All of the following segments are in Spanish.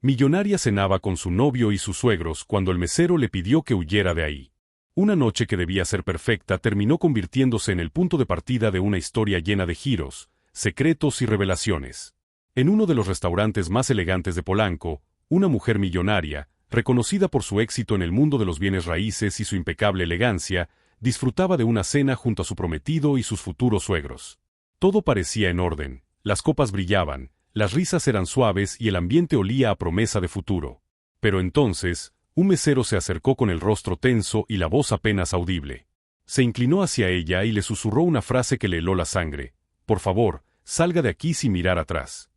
Millonaria cenaba con su novio y sus suegros cuando el mesero le pidió que huyera de ahí. Una noche que debía ser perfecta terminó convirtiéndose en el punto de partida de una historia llena de giros, secretos y revelaciones. En uno de los restaurantes más elegantes de Polanco, una mujer millonaria, reconocida por su éxito en el mundo de los bienes raíces y su impecable elegancia, disfrutaba de una cena junto a su prometido y sus futuros suegros. Todo parecía en orden, las copas brillaban, las risas eran suaves y el ambiente olía a promesa de futuro. Pero entonces, un mesero se acercó con el rostro tenso y la voz apenas audible. Se inclinó hacia ella y le susurró una frase que le heló la sangre: «Por favor, salga de aquí sin mirar atrás».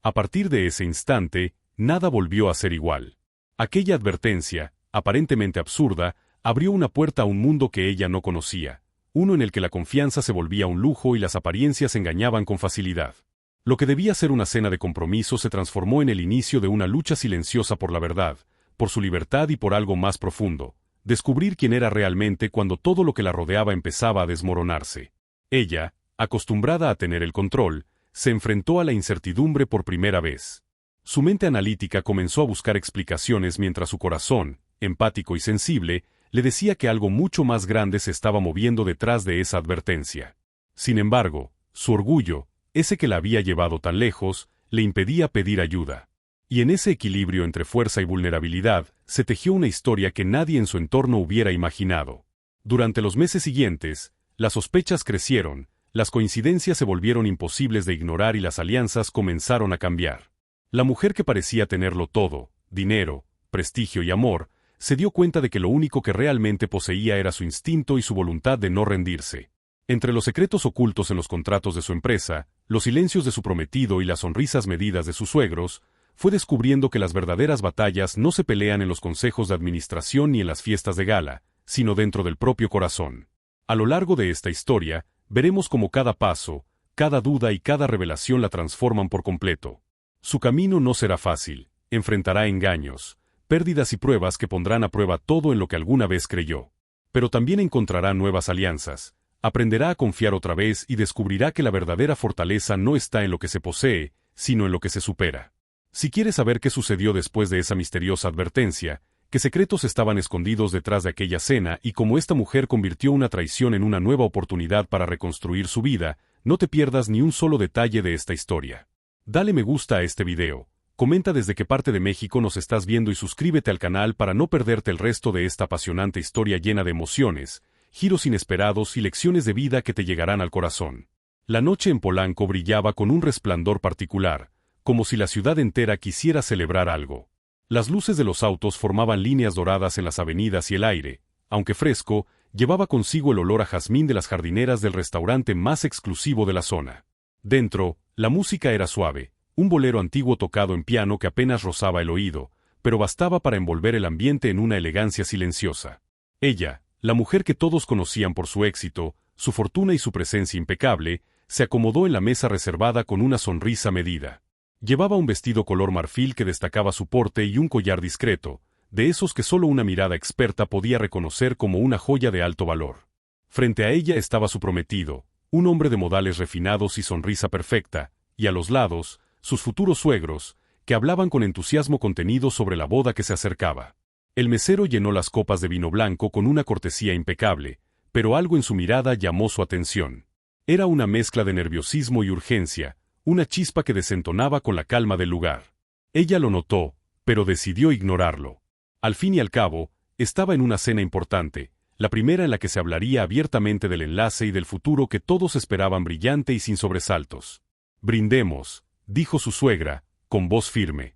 A partir de ese instante, nada volvió a ser igual. Aquella advertencia, aparentemente absurda, abrió una puerta a un mundo que ella no conocía, uno en el que la confianza se volvía un lujo y las apariencias engañaban con facilidad. Lo que debía ser una cena de compromiso se transformó en el inicio de una lucha silenciosa por la verdad, por su libertad y por algo más profundo: descubrir quién era realmente cuando todo lo que la rodeaba empezaba a desmoronarse. Ella, acostumbrada a tener el control, se enfrentó a la incertidumbre por primera vez. Su mente analítica comenzó a buscar explicaciones mientras su corazón, empático y sensible, le decía que algo mucho más grande se estaba moviendo detrás de esa advertencia. Sin embargo, su orgullo, ese que la había llevado tan lejos, le impedía pedir ayuda. Y en ese equilibrio entre fuerza y vulnerabilidad, se tejió una historia que nadie en su entorno hubiera imaginado. Durante los meses siguientes, las sospechas crecieron, las coincidencias se volvieron imposibles de ignorar y las alianzas comenzaron a cambiar. La mujer que parecía tenerlo todo, dinero, prestigio y amor, se dio cuenta de que lo único que realmente poseía era su instinto y su voluntad de no rendirse. Entre los secretos ocultos en los contratos de su empresa, los silencios de su prometido y las sonrisas medidas de sus suegros, fue descubriendo que las verdaderas batallas no se pelean en los consejos de administración ni en las fiestas de gala, sino dentro del propio corazón. A lo largo de esta historia, veremos cómo cada paso, cada duda y cada revelación la transforman por completo. Su camino no será fácil, enfrentará engaños, pérdidas y pruebas que pondrán a prueba todo en lo que alguna vez creyó. Pero también encontrará nuevas alianzas, aprenderá a confiar otra vez y descubrirá que la verdadera fortaleza no está en lo que se posee, sino en lo que se supera. Si quieres saber qué sucedió después de esa misteriosa advertencia, qué secretos estaban escondidos detrás de aquella cena y cómo esta mujer convirtió una traición en una nueva oportunidad para reconstruir su vida, no te pierdas ni un solo detalle de esta historia. Dale me gusta a este video, comenta desde qué parte de México nos estás viendo y suscríbete al canal para no perderte el resto de esta apasionante historia llena de emociones, giros inesperados y lecciones de vida que te llegarán al corazón. La noche en Polanco brillaba con un resplandor particular, como si la ciudad entera quisiera celebrar algo. Las luces de los autos formaban líneas doradas en las avenidas y el aire, aunque fresco, llevaba consigo el olor a jazmín de las jardineras del restaurante más exclusivo de la zona. Dentro, la música era suave, un bolero antiguo tocado en piano que apenas rozaba el oído, pero bastaba para envolver el ambiente en una elegancia silenciosa. Ella, la mujer que todos conocían por su éxito, su fortuna y su presencia impecable, se acomodó en la mesa reservada con una sonrisa medida. Llevaba un vestido color marfil que destacaba su porte y un collar discreto, de esos que solo una mirada experta podía reconocer como una joya de alto valor. Frente a ella estaba su prometido, un hombre de modales refinados y sonrisa perfecta, y a los lados, sus futuros suegros, que hablaban con entusiasmo contenido sobre la boda que se acercaba. El mesero llenó las copas de vino blanco con una cortesía impecable, pero algo en su mirada llamó su atención. Era una mezcla de nerviosismo y urgencia, una chispa que desentonaba con la calma del lugar. Ella lo notó, pero decidió ignorarlo. Al fin y al cabo, estaba en una cena importante, la primera en la que se hablaría abiertamente del enlace y del futuro que todos esperaban brillante y sin sobresaltos. «Brindemos», dijo su suegra, con voz firme.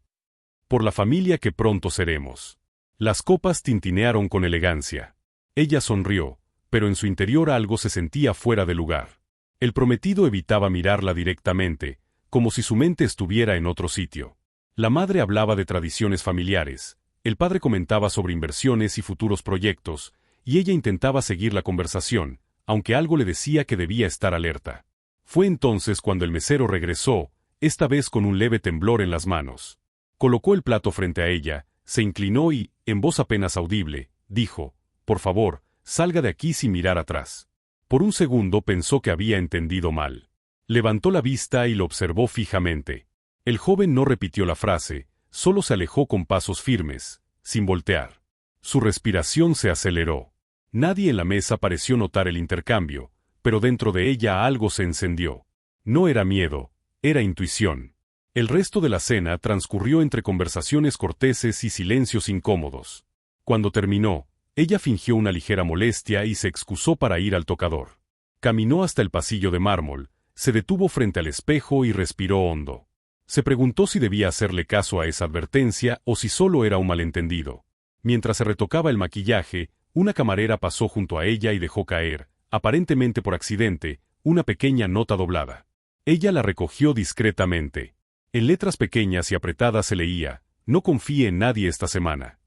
«Por la familia que pronto seremos». Las copas tintinearon con elegancia. Ella sonrió, pero en su interior algo se sentía fuera de lugar. El prometido evitaba mirarla directamente, como si su mente estuviera en otro sitio. La madre hablaba de tradiciones familiares, el padre comentaba sobre inversiones y futuros proyectos, y ella intentaba seguir la conversación, aunque algo le decía que debía estar alerta. Fue entonces cuando el mesero regresó, esta vez con un leve temblor en las manos. Colocó el plato frente a ella, se inclinó y, en voz apenas audible, dijo: «Por favor, salga de aquí sin mirar atrás». Por un segundo pensó que había entendido mal. Levantó la vista y lo observó fijamente. El joven no repitió la frase, Solo se alejó con pasos firmes, sin voltear. Su respiración se aceleró. Nadie en la mesa pareció notar el intercambio, pero dentro de ella algo se encendió. No era miedo, era intuición. El resto de la cena transcurrió entre conversaciones corteses y silencios incómodos. Cuando terminó, ella fingió una ligera molestia y se excusó para ir al tocador. Caminó hasta el pasillo de mármol, se detuvo frente al espejo y respiró hondo. Se preguntó si debía hacerle caso a esa advertencia o si solo era un malentendido. Mientras se retocaba el maquillaje, una camarera pasó junto a ella y dejó caer, aparentemente por accidente, una pequeña nota doblada. Ella la recogió discretamente. En letras pequeñas y apretadas se leía: «No confíe en nadie esta semana».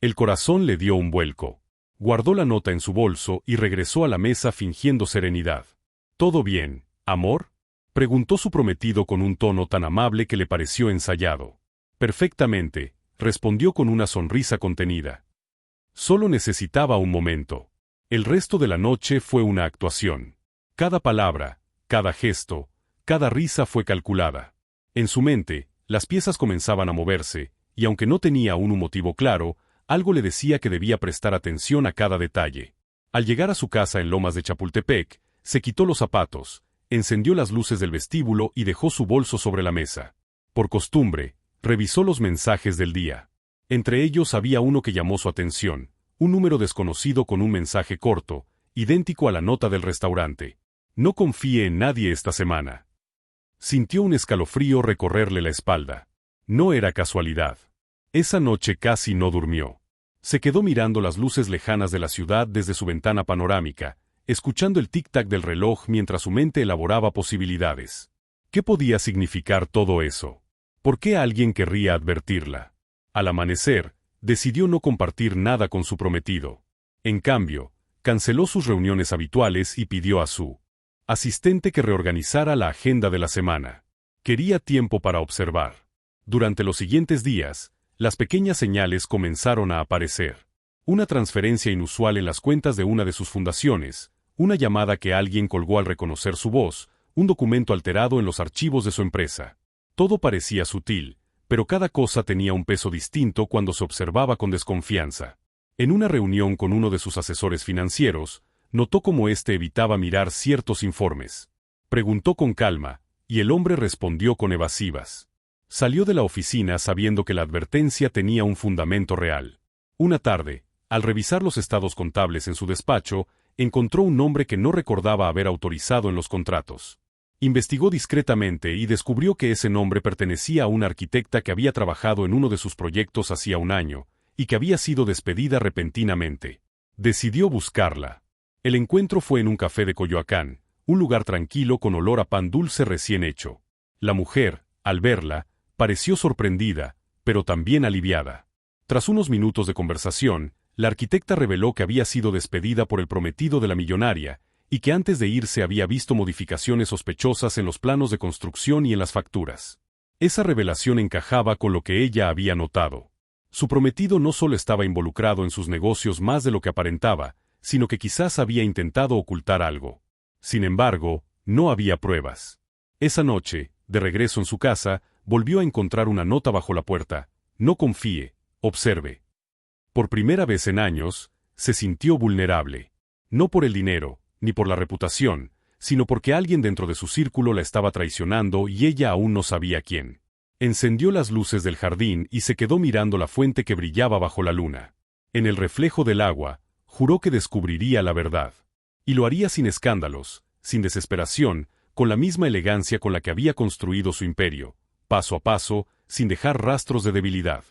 El corazón le dio un vuelco. Guardó la nota en su bolso y regresó a la mesa fingiendo serenidad. «¿Todo bien, amor?», preguntó su prometido con un tono tan amable que le pareció ensayado. «Perfectamente», respondió con una sonrisa contenida. Solo necesitaba un momento. El resto de la noche fue una actuación. Cada palabra, cada gesto, cada risa fue calculada. En su mente, las piezas comenzaban a moverse, y aunque no tenía aún un motivo claro, algo le decía que debía prestar atención a cada detalle. Al llegar a su casa en Lomas de Chapultepec, se quitó los zapatos, encendió las luces del vestíbulo y dejó su bolso sobre la mesa. Por costumbre, revisó los mensajes del día. Entre ellos había uno que llamó su atención, un número desconocido con un mensaje corto, idéntico a la nota del restaurante. «No confíe en nadie esta semana». Sintió un escalofrío recorrerle la espalda. No era casualidad. Esa noche casi no durmió. Se quedó mirando las luces lejanas de la ciudad desde su ventana panorámica, escuchando el tic-tac del reloj mientras su mente elaboraba posibilidades. ¿Qué podía significar todo eso? ¿Por qué alguien querría advertirla? Al amanecer, decidió no compartir nada con su prometido. En cambio, canceló sus reuniones habituales y pidió a su asistente que reorganizara la agenda de la semana. Quería tiempo para observar. Durante los siguientes días, las pequeñas señales comenzaron a aparecer. Una transferencia inusual en las cuentas de una de sus fundaciones, una llamada que alguien colgó al reconocer su voz, un documento alterado en los archivos de su empresa. Todo parecía sutil, pero cada cosa tenía un peso distinto cuando se observaba con desconfianza. En una reunión con uno de sus asesores financieros, notó cómo éste evitaba mirar ciertos informes. Preguntó con calma, y el hombre respondió con evasivas. Salió de la oficina sabiendo que la advertencia tenía un fundamento real. Una tarde, al revisar los estados contables en su despacho, encontró un nombre que no recordaba haber autorizado en los contratos. Investigó discretamente y descubrió que ese nombre pertenecía a una arquitecta que había trabajado en uno de sus proyectos hacía un año, y que había sido despedida repentinamente. Decidió buscarla. El encuentro fue en un café de Coyoacán, un lugar tranquilo con olor a pan dulce recién hecho. La mujer, al verla, pareció sorprendida, pero también aliviada. Tras unos minutos de conversación, la arquitecta reveló que había sido despedida por el prometido de la millonaria, y que antes de irse había visto modificaciones sospechosas en los planos de construcción y en las facturas. Esa revelación encajaba con lo que ella había notado. Su prometido no solo estaba involucrado en sus negocios más de lo que aparentaba, sino que quizás había intentado ocultar algo. Sin embargo, no había pruebas. Esa noche, de regreso en su casa, volvió a encontrar una nota bajo la puerta: «No confíe, observe». Por primera vez en años, se sintió vulnerable. No por el dinero, ni por la reputación, sino porque alguien dentro de su círculo la estaba traicionando y ella aún no sabía quién. Encendió las luces del jardín y se quedó mirando la fuente que brillaba bajo la luna. En el reflejo del agua, juró que descubriría la verdad. Y lo haría sin escándalos, sin desesperación, con la misma elegancia con la que había construido su imperio, paso a paso, sin dejar rastros de debilidad.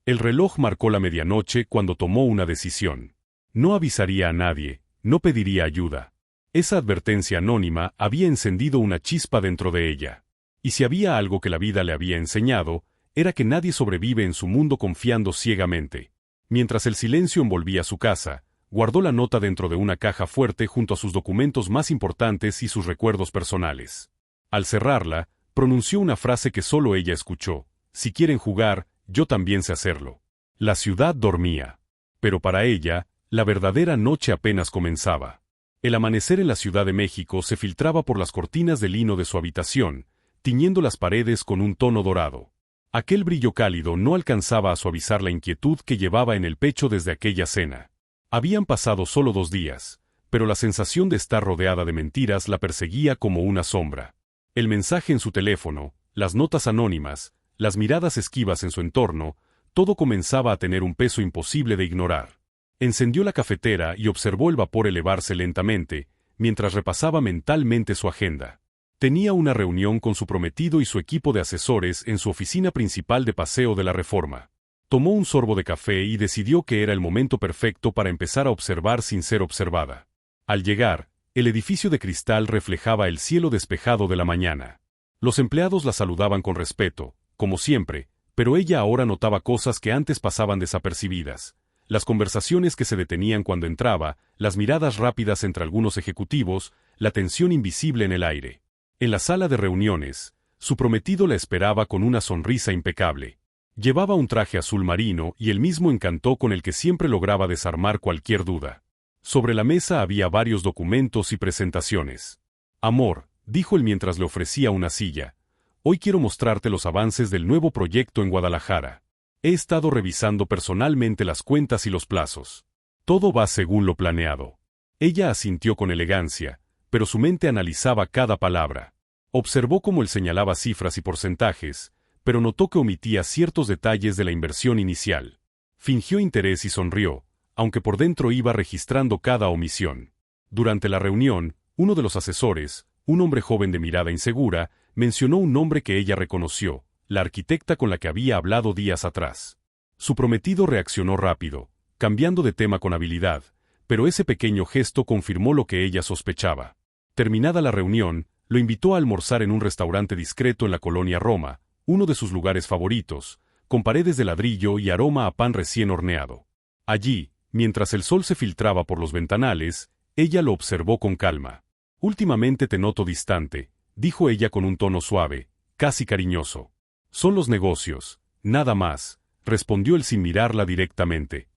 El reloj marcó la medianoche cuando tomó una decisión. No avisaría a nadie, no pediría ayuda. Esa advertencia anónima había encendido una chispa dentro de ella. Y si había algo que la vida le había enseñado, era que nadie sobrevive en su mundo confiando ciegamente. Mientras el silencio envolvía su casa, guardó la nota dentro de una caja fuerte junto a sus documentos más importantes y sus recuerdos personales. Al cerrarla, pronunció una frase que solo ella escuchó: «Si quieren jugar, yo también sé hacerlo». La ciudad dormía. Pero para ella, la verdadera noche apenas comenzaba. El amanecer en la Ciudad de México se filtraba por las cortinas de lino de su habitación, tiñendo las paredes con un tono dorado. Aquel brillo cálido no alcanzaba a suavizar la inquietud que llevaba en el pecho desde aquella cena. Habían pasado solo 2 días, pero la sensación de estar rodeada de mentiras la perseguía como una sombra. El mensaje en su teléfono, las notas anónimas, las miradas esquivas en su entorno, todo comenzaba a tener un peso imposible de ignorar. Encendió la cafetera y observó el vapor elevarse lentamente, mientras repasaba mentalmente su agenda. Tenía una reunión con su prometido y su equipo de asesores en su oficina principal de Paseo de la Reforma. Tomó un sorbo de café y decidió que era el momento perfecto para empezar a observar sin ser observada. Al llegar, el edificio de cristal reflejaba el cielo despejado de la mañana. Los empleados la saludaban con respeto, como siempre, pero ella ahora notaba cosas que antes pasaban desapercibidas. Las conversaciones que se detenían cuando entraba, las miradas rápidas entre algunos ejecutivos, la tensión invisible en el aire. En la sala de reuniones, su prometido la esperaba con una sonrisa impecable. Llevaba un traje azul marino y el mismo encanto con el que siempre lograba desarmar cualquier duda. Sobre la mesa había varios documentos y presentaciones. «Amor», dijo él mientras le ofrecía una silla, «hoy quiero mostrarte los avances del nuevo proyecto en Guadalajara. He estado revisando personalmente las cuentas y los plazos. Todo va según lo planeado». Ella asintió con elegancia, pero su mente analizaba cada palabra. Observó cómo él señalaba cifras y porcentajes, pero notó que omitía ciertos detalles de la inversión inicial. Fingió interés y sonrió, aunque por dentro iba registrando cada omisión. Durante la reunión, uno de los asesores, un hombre joven de mirada insegura, mencionó un nombre que ella reconoció, la arquitecta con la que había hablado días atrás. Su prometido reaccionó rápido, cambiando de tema con habilidad, pero ese pequeño gesto confirmó lo que ella sospechaba. Terminada la reunión, lo invitó a almorzar en un restaurante discreto en la colonia Roma, uno de sus lugares favoritos, con paredes de ladrillo y aroma a pan recién horneado. Allí, mientras el sol se filtraba por los ventanales, ella lo observó con calma. «Últimamente te noto distante», dijo ella con un tono suave, casi cariñoso. «Son los negocios, nada más», respondió él sin mirarla directamente.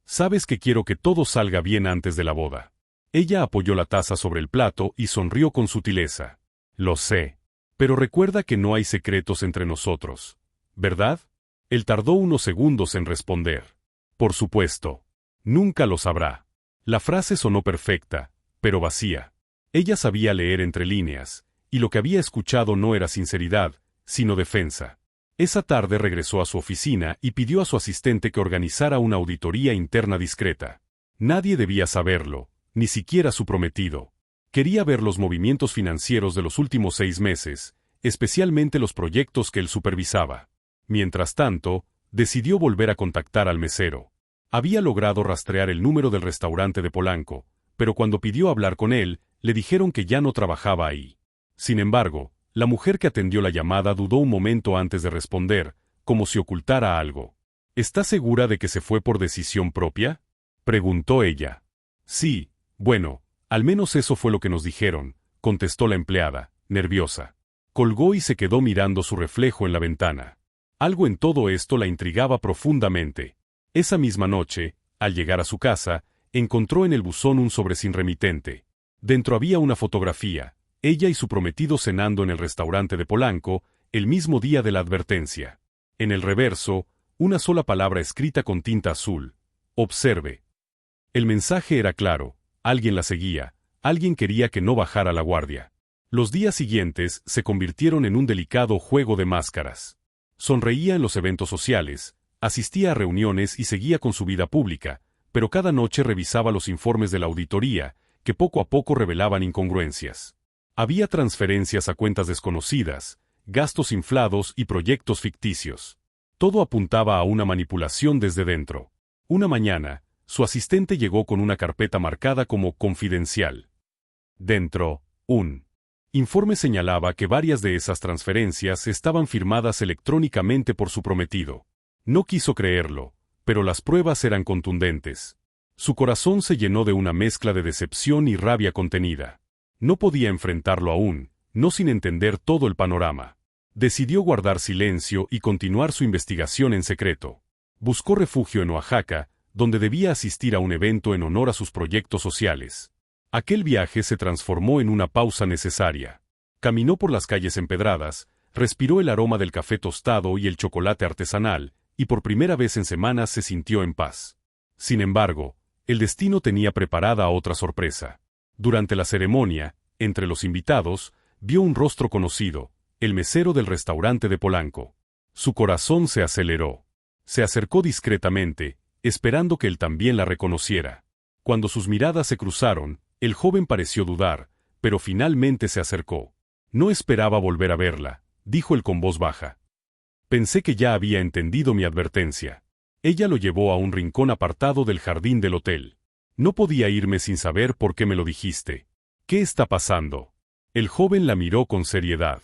«Sabes que quiero que todo salga bien antes de la boda». Ella apoyó la taza sobre el plato y sonrió con sutileza. «Lo sé. Pero recuerda que no hay secretos entre nosotros, ¿verdad?». Él tardó unos segundos en responder. «Por supuesto. Nunca lo sabrá». La frase sonó perfecta, pero vacía. Ella sabía leer entre líneas, y lo que había escuchado no era sinceridad, sino defensa. Esa tarde regresó a su oficina y pidió a su asistente que organizara una auditoría interna discreta. Nadie debía saberlo, ni siquiera su prometido. Quería ver los movimientos financieros de los últimos 6 meses, especialmente los proyectos que él supervisaba. Mientras tanto, decidió volver a contactar al mesero. Había logrado rastrear el número del restaurante de Polanco, pero cuando pidió hablar con él, le dijeron que ya no trabajaba ahí. Sin embargo, la mujer que atendió la llamada dudó un momento antes de responder, como si ocultara algo. «¿Está segura de que se fue por decisión propia?», preguntó ella. «Sí, bueno, al menos eso fue lo que nos dijeron», contestó la empleada, nerviosa. Colgó y se quedó mirando su reflejo en la ventana. Algo en todo esto la intrigaba profundamente. Esa misma noche, al llegar a su casa, encontró en el buzón un sobre sin remitente. Dentro había una fotografía, ella y su prometido cenando en el restaurante de Polanco, el mismo día de la advertencia. En el reverso, una sola palabra escrita con tinta azul: «Observe». El mensaje era claro: alguien la seguía, alguien quería que no bajara la guardia. Los días siguientes se convirtieron en un delicado juego de máscaras. Sonreía en los eventos sociales, asistía a reuniones y seguía con su vida pública, pero cada noche revisaba los informes de la auditoría, que poco a poco revelaban incongruencias. Había transferencias a cuentas desconocidas, gastos inflados y proyectos ficticios. Todo apuntaba a una manipulación desde dentro. Una mañana, su asistente llegó con una carpeta marcada como «confidencial». Dentro, un informe señalaba que varias de esas transferencias estaban firmadas electrónicamente por su prometido. No quiso creerlo, pero las pruebas eran contundentes. Su corazón se llenó de una mezcla de decepción y rabia contenida. No podía enfrentarlo aún, no sin entender todo el panorama. Decidió guardar silencio y continuar su investigación en secreto. Buscó refugio en Oaxaca, donde debía asistir a un evento en honor a sus proyectos sociales. Aquel viaje se transformó en una pausa necesaria. Caminó por las calles empedradas, Respiró el aroma del café tostado y el chocolate artesanal, y por primera vez en semanas se sintió en paz. Sin embargo, el destino tenía preparada otra sorpresa. Durante la ceremonia, entre los invitados, vio un rostro conocido, el mesero del restaurante de Polanco. Su corazón se aceleró. Se acercó discretamente, esperando que él también la reconociera. Cuando sus miradas se cruzaron, el joven pareció dudar, pero finalmente se acercó. No esperaba volver a verla, dijo él con voz baja. Pensé que ya había entendido mi advertencia. Ella lo llevó a un rincón apartado del jardín del hotel. No podía irme sin saber por qué me lo dijiste. ¿Qué está pasando? El joven la miró con seriedad.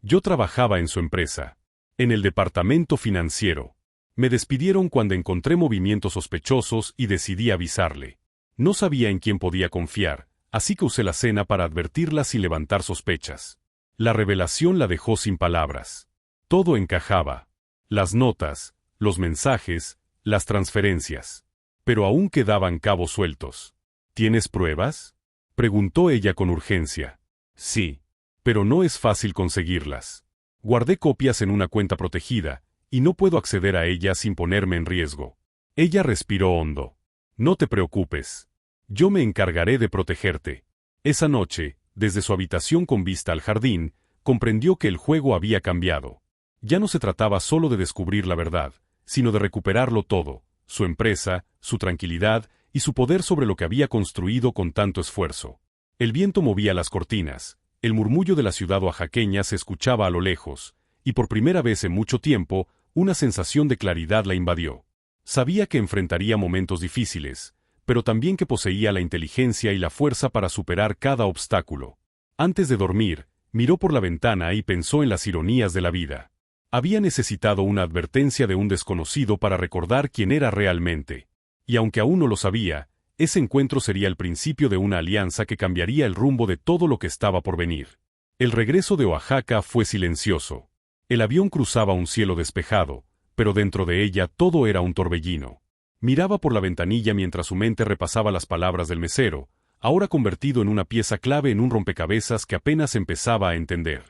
Yo trabajaba en su empresa. En el departamento financiero. Me despidieron cuando encontré movimientos sospechosos y decidí avisarle. No sabía en quién podía confiar, así que usé la cena para advertirla sin levantar sospechas. La revelación la dejó sin palabras. Todo encajaba. Las notas, los mensajes, las transferencias. Pero aún quedaban cabos sueltos. ¿Tienes pruebas?, preguntó ella con urgencia. Sí. Pero no es fácil conseguirlas. Guardé copias en una cuenta protegida, y no puedo acceder a ella sin ponerme en riesgo. Ella respiró hondo. No te preocupes. Yo me encargaré de protegerte. Esa noche, desde su habitación con vista al jardín, comprendió que el juego había cambiado. Ya no se trataba solo de descubrir la verdad, sino de recuperarlo todo, su empresa, su tranquilidad y su poder sobre lo que había construido con tanto esfuerzo. El viento movía las cortinas, el murmullo de la ciudad oaxaqueña se escuchaba a lo lejos, y por primera vez en mucho tiempo, una sensación de claridad la invadió. Sabía que enfrentaría momentos difíciles, pero también que poseía la inteligencia y la fuerza para superar cada obstáculo. Antes de dormir, miró por la ventana y pensó en las ironías de la vida. Había necesitado una advertencia de un desconocido para recordar quién era realmente. Y aunque aún no lo sabía, ese encuentro sería el principio de una alianza que cambiaría el rumbo de todo lo que estaba por venir. El regreso de Oaxaca fue silencioso. El avión cruzaba un cielo despejado, pero dentro de ella todo era un torbellino. Miraba por la ventanilla mientras su mente repasaba las palabras del mesero, ahora convertido en una pieza clave en un rompecabezas que apenas empezaba a entender.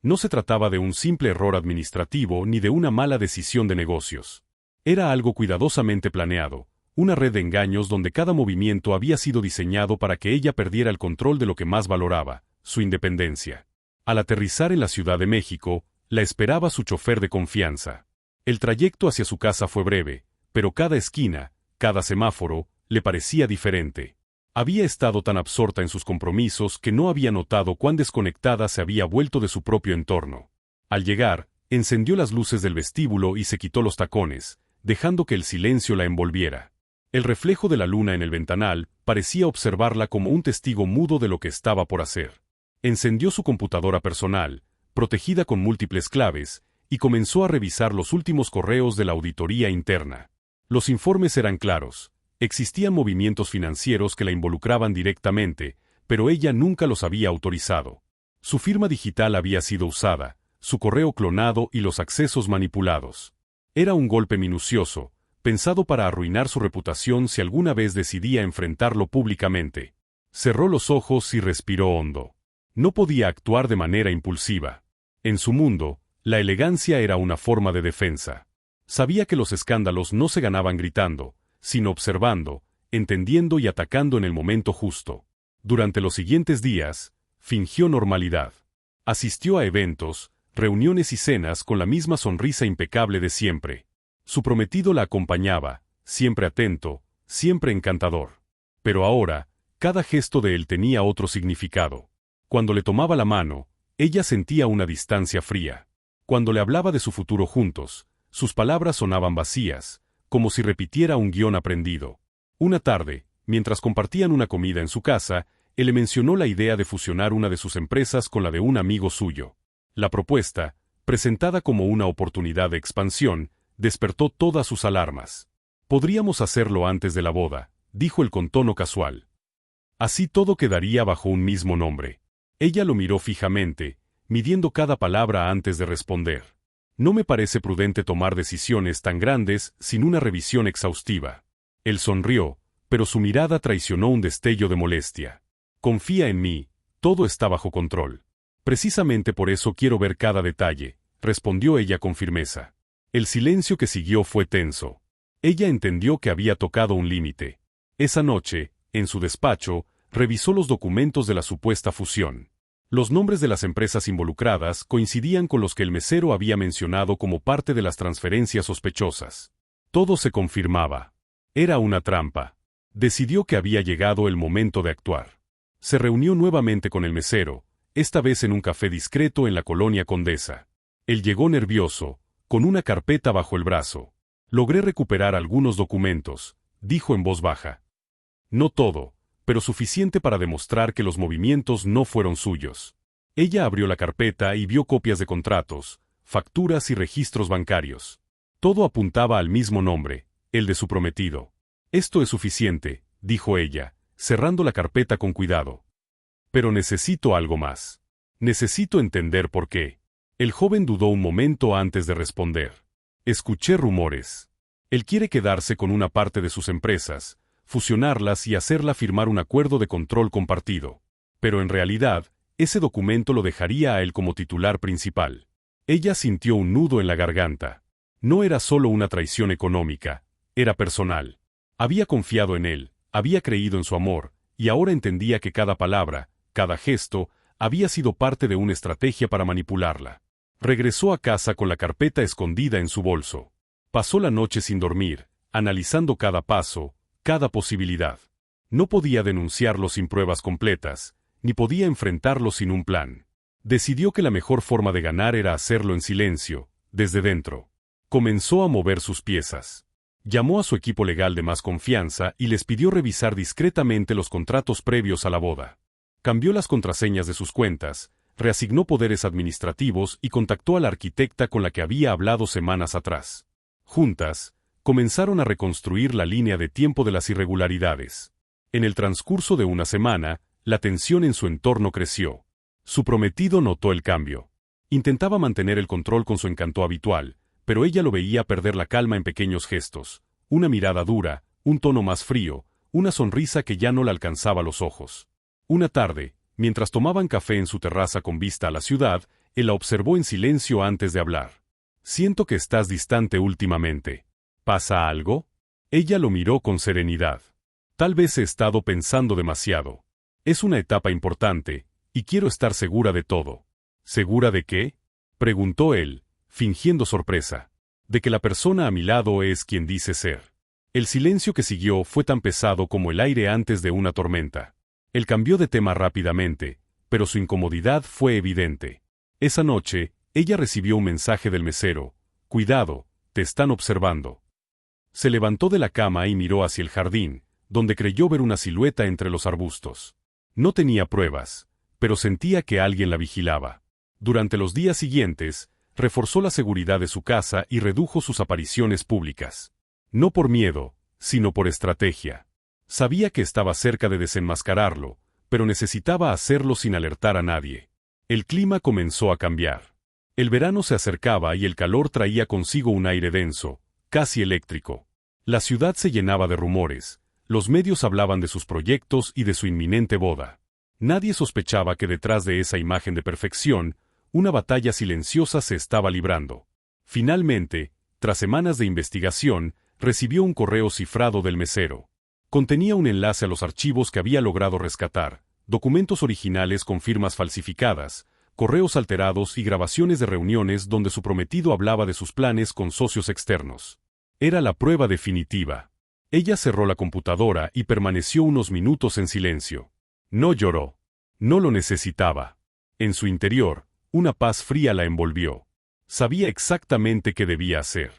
No se trataba de un simple error administrativo ni de una mala decisión de negocios. Era algo cuidadosamente planeado, una red de engaños donde cada movimiento había sido diseñado para que ella perdiera el control de lo que más valoraba, su independencia. Al aterrizar en la Ciudad de México, la esperaba su chofer de confianza. El trayecto hacia su casa fue breve, pero cada esquina, cada semáforo, le parecía diferente. Había estado tan absorta en sus compromisos que no había notado cuán desconectada se había vuelto de su propio entorno. Al llegar, encendió las luces del vestíbulo y se quitó los tacones, dejando que el silencio la envolviera. El reflejo de la luna en el ventanal parecía observarla como un testigo mudo de lo que estaba por hacer. Encendió su computadora personal, protegida con múltiples claves, y comenzó a revisar los últimos correos de la auditoría interna. Los informes eran claros. Existían movimientos financieros que la involucraban directamente, pero ella nunca los había autorizado. Su firma digital había sido usada, su correo clonado y los accesos manipulados. Era un golpe minucioso, pensado para arruinar su reputación si alguna vez decidía enfrentarlo públicamente. Cerró los ojos y respiró hondo. No podía actuar de manera impulsiva. En su mundo, la elegancia era una forma de defensa. Sabía que los escándalos no se ganaban gritando, sino observando, entendiendo y atacando en el momento justo. Durante los siguientes días, fingió normalidad. Asistió a eventos, reuniones y cenas con la misma sonrisa impecable de siempre. Su prometido la acompañaba, siempre atento, siempre encantador. Pero ahora, cada gesto de él tenía otro significado. Cuando le tomaba la mano, ella sentía una distancia fría. Cuando le hablaba de su futuro juntos, sus palabras sonaban vacías, como si repitiera un guión aprendido. Una tarde, mientras compartían una comida en su casa, él le mencionó la idea de fusionar una de sus empresas con la de un amigo suyo. La propuesta, presentada como una oportunidad de expansión, despertó todas sus alarmas. Podríamos hacerlo antes de la boda, dijo él con tono casual. Así todo quedaría bajo un mismo nombre. Ella lo miró fijamente, midiendo cada palabra antes de responder. No me parece prudente tomar decisiones tan grandes sin una revisión exhaustiva. Él sonrió, pero su mirada traicionó un destello de molestia. Confía en mí, todo está bajo control. Precisamente por eso quiero ver cada detalle, respondió ella con firmeza. El silencio que siguió fue tenso. Ella entendió que había tocado un límite. Esa noche, en su despacho, revisó los documentos de la supuesta fusión. Los nombres de las empresas involucradas coincidían con los que el mesero había mencionado como parte de las transferencias sospechosas. Todo se confirmaba. Era una trampa. Decidió que había llegado el momento de actuar. Se reunió nuevamente con el mesero, esta vez en un café discreto en la colonia Condesa. Él llegó nervioso, con una carpeta bajo el brazo. Logré recuperar algunos documentos, dijo en voz baja. No todo, pero suficiente para demostrar que los movimientos no fueron suyos. Ella abrió la carpeta y vio copias de contratos, facturas y registros bancarios. Todo apuntaba al mismo nombre, el de su prometido. Esto es suficiente, dijo ella, cerrando la carpeta con cuidado. Pero necesito algo más. Necesito entender por qué. El joven dudó un momento antes de responder. Escuché rumores. Él quiere quedarse con una parte de sus empresas, fusionarlas y hacerla firmar un acuerdo de control compartido. Pero en realidad, ese documento lo dejaría a él como titular principal. Ella sintió un nudo en la garganta. No era solo una traición económica, era personal. Había confiado en él, había creído en su amor, y ahora entendía que cada palabra, cada gesto, había sido parte de una estrategia para manipularla. Regresó a casa con la carpeta escondida en su bolso. Pasó la noche sin dormir, analizando cada paso, cada posibilidad. No podía denunciarlo sin pruebas completas, ni podía enfrentarlo sin un plan. Decidió que la mejor forma de ganar era hacerlo en silencio, desde dentro. Comenzó a mover sus piezas. Llamó a su equipo legal de más confianza y les pidió revisar discretamente los contratos previos a la boda. Cambió las contraseñas de sus cuentas, reasignó poderes administrativos y contactó a la arquitecta con la que había hablado semanas atrás. Juntas, comenzaron a reconstruir la línea de tiempo de las irregularidades. En el transcurso de una semana, la tensión en su entorno creció. Su prometido notó el cambio. Intentaba mantener el control con su encanto habitual, pero ella lo veía perder la calma en pequeños gestos, una mirada dura, un tono más frío, una sonrisa que ya no le alcanzaba los ojos. Una tarde, mientras tomaban café en su terraza con vista a la ciudad, él la observó en silencio antes de hablar. «Siento que estás distante últimamente. ¿Pasa algo?» Ella lo miró con serenidad. «Tal vez he estado pensando demasiado. Es una etapa importante, y quiero estar segura de todo». «¿Segura de qué?», preguntó él, fingiendo sorpresa. «De que la persona a mi lado es quien dice ser». El silencio que siguió fue tan pesado como el aire antes de una tormenta. Él cambió de tema rápidamente, pero su incomodidad fue evidente. Esa noche, ella recibió un mensaje del mesero. «Cuidado, te están observando». Se levantó de la cama y miró hacia el jardín, donde creyó ver una silueta entre los arbustos. No tenía pruebas, pero sentía que alguien la vigilaba. Durante los días siguientes, reforzó la seguridad de su casa y redujo sus apariciones públicas. No por miedo, sino por estrategia. Sabía que estaba cerca de desenmascararlo, pero necesitaba hacerlo sin alertar a nadie. El clima comenzó a cambiar. El verano se acercaba y el calor traía consigo un aire denso, casi eléctrico. La ciudad se llenaba de rumores, los medios hablaban de sus proyectos y de su inminente boda. Nadie sospechaba que detrás de esa imagen de perfección, una batalla silenciosa se estaba librando. Finalmente, tras semanas de investigación, recibió un correo cifrado del mesero. Contenía un enlace a los archivos que había logrado rescatar, documentos originales con firmas falsificadas, correos alterados y grabaciones de reuniones donde su prometido hablaba de sus planes con socios externos. Era la prueba definitiva. Ella cerró la computadora y permaneció unos minutos en silencio. No lloró. No lo necesitaba. En su interior, una paz fría la envolvió. Sabía exactamente qué debía hacer.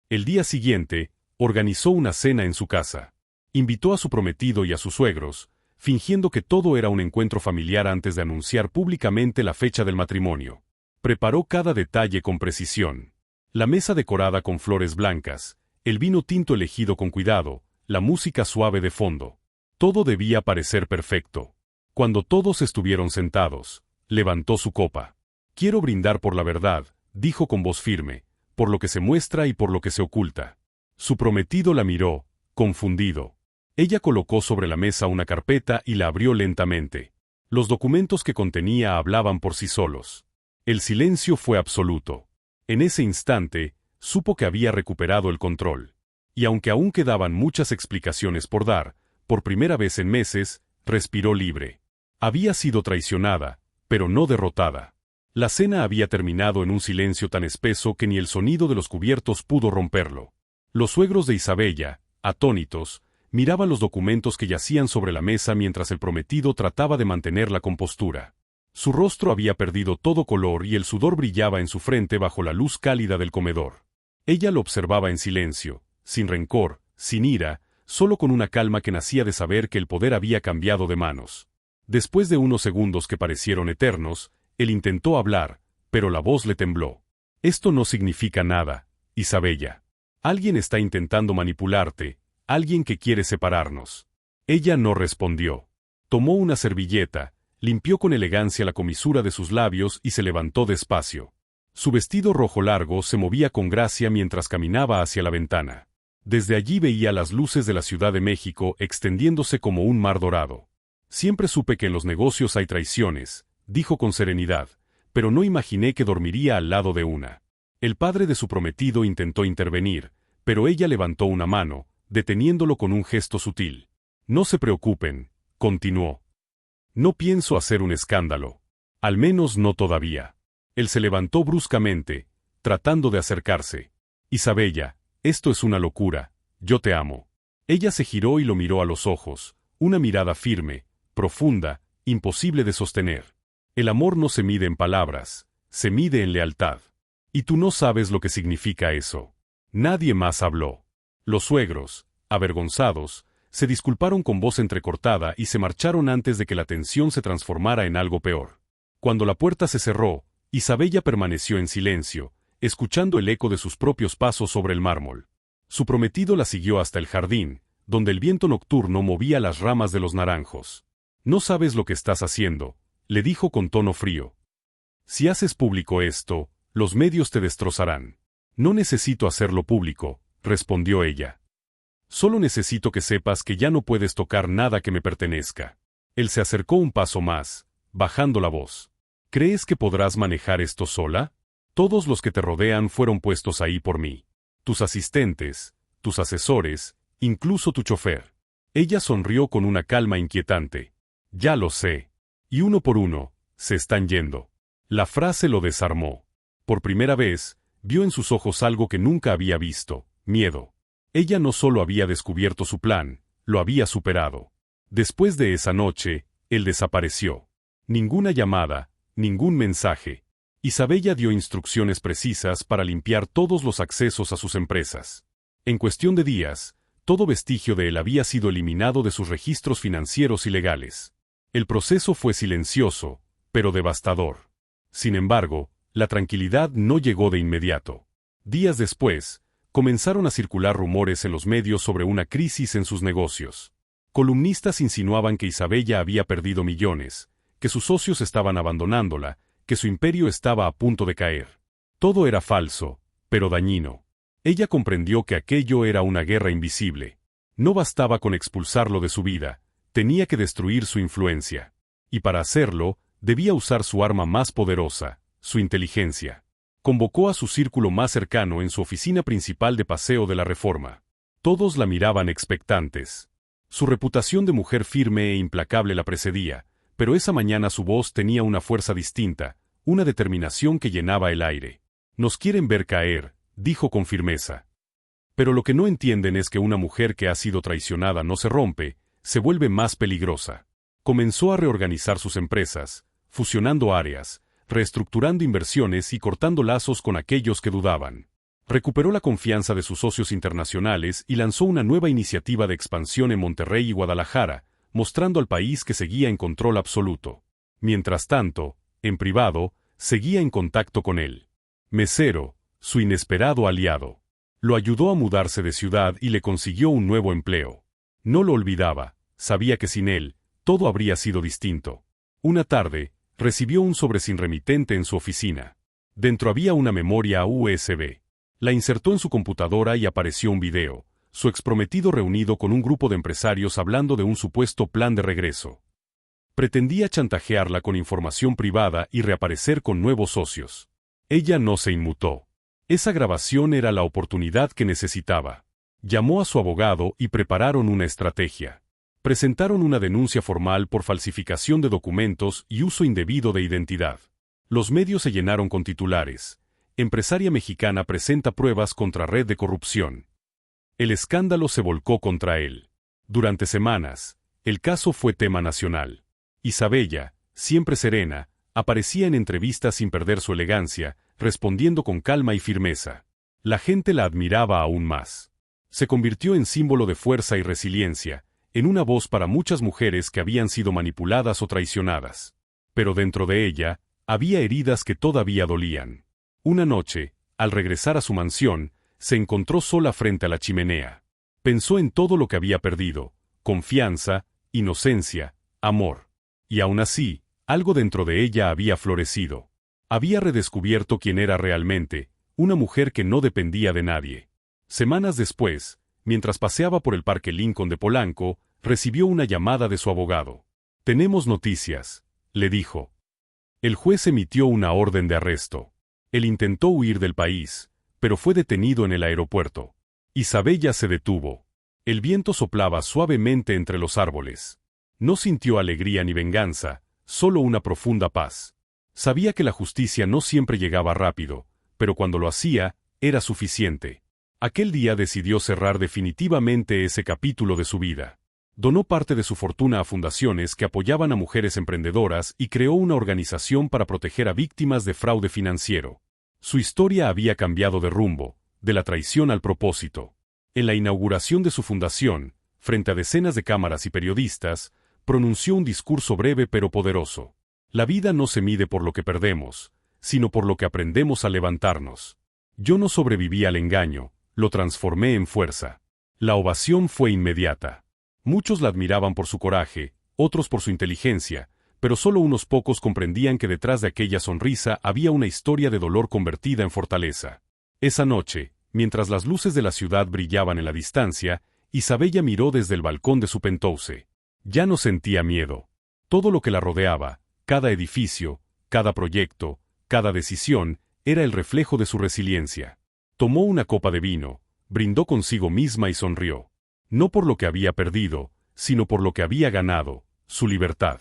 El día siguiente, organizó una cena en su casa. Invitó a su prometido y a sus suegros, fingiendo que todo era un encuentro familiar antes de anunciar públicamente la fecha del matrimonio. Preparó cada detalle con precisión. La mesa decorada con flores blancas, el vino tinto elegido con cuidado, la música suave de fondo. Todo debía parecer perfecto. Cuando todos estuvieron sentados, levantó su copa. «Quiero brindar por la verdad», dijo con voz firme, «por lo que se muestra y por lo que se oculta». Su prometido la miró, confundido. Ella colocó sobre la mesa una carpeta y la abrió lentamente. Los documentos que contenía hablaban por sí solos. El silencio fue absoluto. En ese instante, supo que había recuperado el control. Y aunque aún quedaban muchas explicaciones por dar, por primera vez en meses, respiró libre. Había sido traicionada, pero no derrotada. La cena había terminado en un silencio tan espeso que ni el sonido de los cubiertos pudo romperlo. Los suegros de Isabella, atónitos, miraban los documentos que yacían sobre la mesa mientras el prometido trataba de mantener la compostura. Su rostro había perdido todo color y el sudor brillaba en su frente bajo la luz cálida del comedor. Ella lo observaba en silencio, sin rencor, sin ira, solo con una calma que nacía de saber que el poder había cambiado de manos. Después de unos segundos que parecieron eternos, él intentó hablar, pero la voz le tembló. Esto no significa nada, Isabella. Alguien está intentando manipularte, alguien que quiere separarnos. Ella no respondió. Tomó una servilleta, limpió con elegancia la comisura de sus labios y se levantó despacio. Su vestido rojo largo se movía con gracia mientras caminaba hacia la ventana. Desde allí veía las luces de la Ciudad de México extendiéndose como un mar dorado. Siempre supe que en los negocios hay traiciones, dijo con serenidad, pero no imaginé que dormiría al lado de una. El padre de su prometido intentó intervenir, pero ella levantó una mano, deteniéndolo con un gesto sutil. No se preocupen, continuó. No pienso hacer un escándalo. Al menos no todavía. Él se levantó bruscamente, tratando de acercarse. Isabella, esto es una locura, yo te amo. Ella se giró y lo miró a los ojos, una mirada firme, profunda, imposible de sostener. El amor no se mide en palabras, se mide en lealtad. Y tú no sabes lo que significa eso. Nadie más habló. Los suegros, avergonzados, se disculparon con voz entrecortada y se marcharon antes de que la tensión se transformara en algo peor. Cuando la puerta se cerró, Isabella permaneció en silencio, escuchando el eco de sus propios pasos sobre el mármol. Su prometido la siguió hasta el jardín, donde el viento nocturno movía las ramas de los naranjos. No sabes lo que estás haciendo, le dijo con tono frío. Si haces público esto, los medios te destrozarán. No necesito hacerlo público, respondió ella. Solo necesito que sepas que ya no puedes tocar nada que me pertenezca. Él se acercó un paso más, bajando la voz. ¿Crees que podrás manejar esto sola? Todos los que te rodean fueron puestos ahí por mí. Tus asistentes, tus asesores, incluso tu chofer. Ella sonrió con una calma inquietante. Ya lo sé. Y uno por uno, se están yendo. La frase lo desarmó. Por primera vez, vio en sus ojos algo que nunca había visto, miedo. Ella no solo había descubierto su plan, lo había superado. Después de esa noche, él desapareció. Ninguna llamada, ningún mensaje. Isabella dio instrucciones precisas para limpiar todos los accesos a sus empresas. En cuestión de días, todo vestigio de él había sido eliminado de sus registros financieros y legales. El proceso fue silencioso, pero devastador. Sin embargo, la tranquilidad no llegó de inmediato. Días después, comenzaron a circular rumores en los medios sobre una crisis en sus negocios. Columnistas insinuaban que Isabella había perdido millones, que sus socios estaban abandonándola, que su imperio estaba a punto de caer. Todo era falso, pero dañino. Ella comprendió que aquello era una guerra invisible. No bastaba con expulsarlo de su vida, tenía que destruir su influencia. Y para hacerlo, debía usar su arma más poderosa, su inteligencia. Convocó a su círculo más cercano en su oficina principal de Paseo de la Reforma. Todos la miraban expectantes. Su reputación de mujer firme e implacable la precedía, pero esa mañana su voz tenía una fuerza distinta, una determinación que llenaba el aire. Nos quieren ver caer, dijo con firmeza. Pero lo que no entienden es que una mujer que ha sido traicionada no se rompe, se vuelve más peligrosa. Comenzó a reorganizar sus empresas, fusionando áreas, reestructurando inversiones y cortando lazos con aquellos que dudaban. Recuperó la confianza de sus socios internacionales y lanzó una nueva iniciativa de expansión en Monterrey y Guadalajara, mostrando al país que seguía en control absoluto. Mientras tanto, en privado, seguía en contacto con él. Mesero, su inesperado aliado. Lo ayudó a mudarse de ciudad y le consiguió un nuevo empleo. No lo olvidaba, sabía que sin él, todo habría sido distinto. Una tarde, recibió un sobre sin remitente en su oficina. Dentro había una memoria USB. La insertó en su computadora y apareció un video, su exprometido reunido con un grupo de empresarios hablando de un supuesto plan de regreso. Pretendía chantajearla con información privada y reaparecer con nuevos socios. Ella no se inmutó. Esa grabación era la oportunidad que necesitaba. Llamó a su abogado y prepararon una estrategia. Presentaron una denuncia formal por falsificación de documentos y uso indebido de identidad. Los medios se llenaron con titulares. Empresaria mexicana presenta pruebas contra red de corrupción. El escándalo se volcó contra él. Durante semanas, el caso fue tema nacional. Isabella, siempre serena, aparecía en entrevistas sin perder su elegancia, respondiendo con calma y firmeza. La gente la admiraba aún más. Se convirtió en símbolo de fuerza y resiliencia, en una voz para muchas mujeres que habían sido manipuladas o traicionadas. Pero dentro de ella, había heridas que todavía dolían. Una noche, al regresar a su mansión, se encontró sola frente a la chimenea. Pensó en todo lo que había perdido: confianza, inocencia, amor. Y aún así, algo dentro de ella había florecido. Había redescubierto quién era realmente, una mujer que no dependía de nadie. Semanas después, mientras paseaba por el Parque Lincoln de Polanco, recibió una llamada de su abogado. «Tenemos noticias», le dijo. El juez emitió una orden de arresto. Él intentó huir del país, pero fue detenido en el aeropuerto. Isabella se detuvo. El viento soplaba suavemente entre los árboles. No sintió alegría ni venganza, solo una profunda paz. Sabía que la justicia no siempre llegaba rápido, pero cuando lo hacía, era suficiente. Aquel día decidió cerrar definitivamente ese capítulo de su vida. Donó parte de su fortuna a fundaciones que apoyaban a mujeres emprendedoras y creó una organización para proteger a víctimas de fraude financiero. Su historia había cambiado de rumbo, de la traición al propósito. En la inauguración de su fundación, frente a decenas de cámaras y periodistas, pronunció un discurso breve pero poderoso. La vida no se mide por lo que perdemos, sino por lo que aprendemos a levantarnos. Yo no sobreviví al engaño, lo transformé en fuerza. La ovación fue inmediata. Muchos la admiraban por su coraje, otros por su inteligencia, pero solo unos pocos comprendían que detrás de aquella sonrisa había una historia de dolor convertida en fortaleza. Esa noche, mientras las luces de la ciudad brillaban en la distancia, Isabella miró desde el balcón de su penthouse. Ya no sentía miedo. Todo lo que la rodeaba, cada edificio, cada proyecto, cada decisión, era el reflejo de su resiliencia. Tomó una copa de vino, brindó consigo misma y sonrió. No por lo que había perdido, sino por lo que había ganado, su libertad.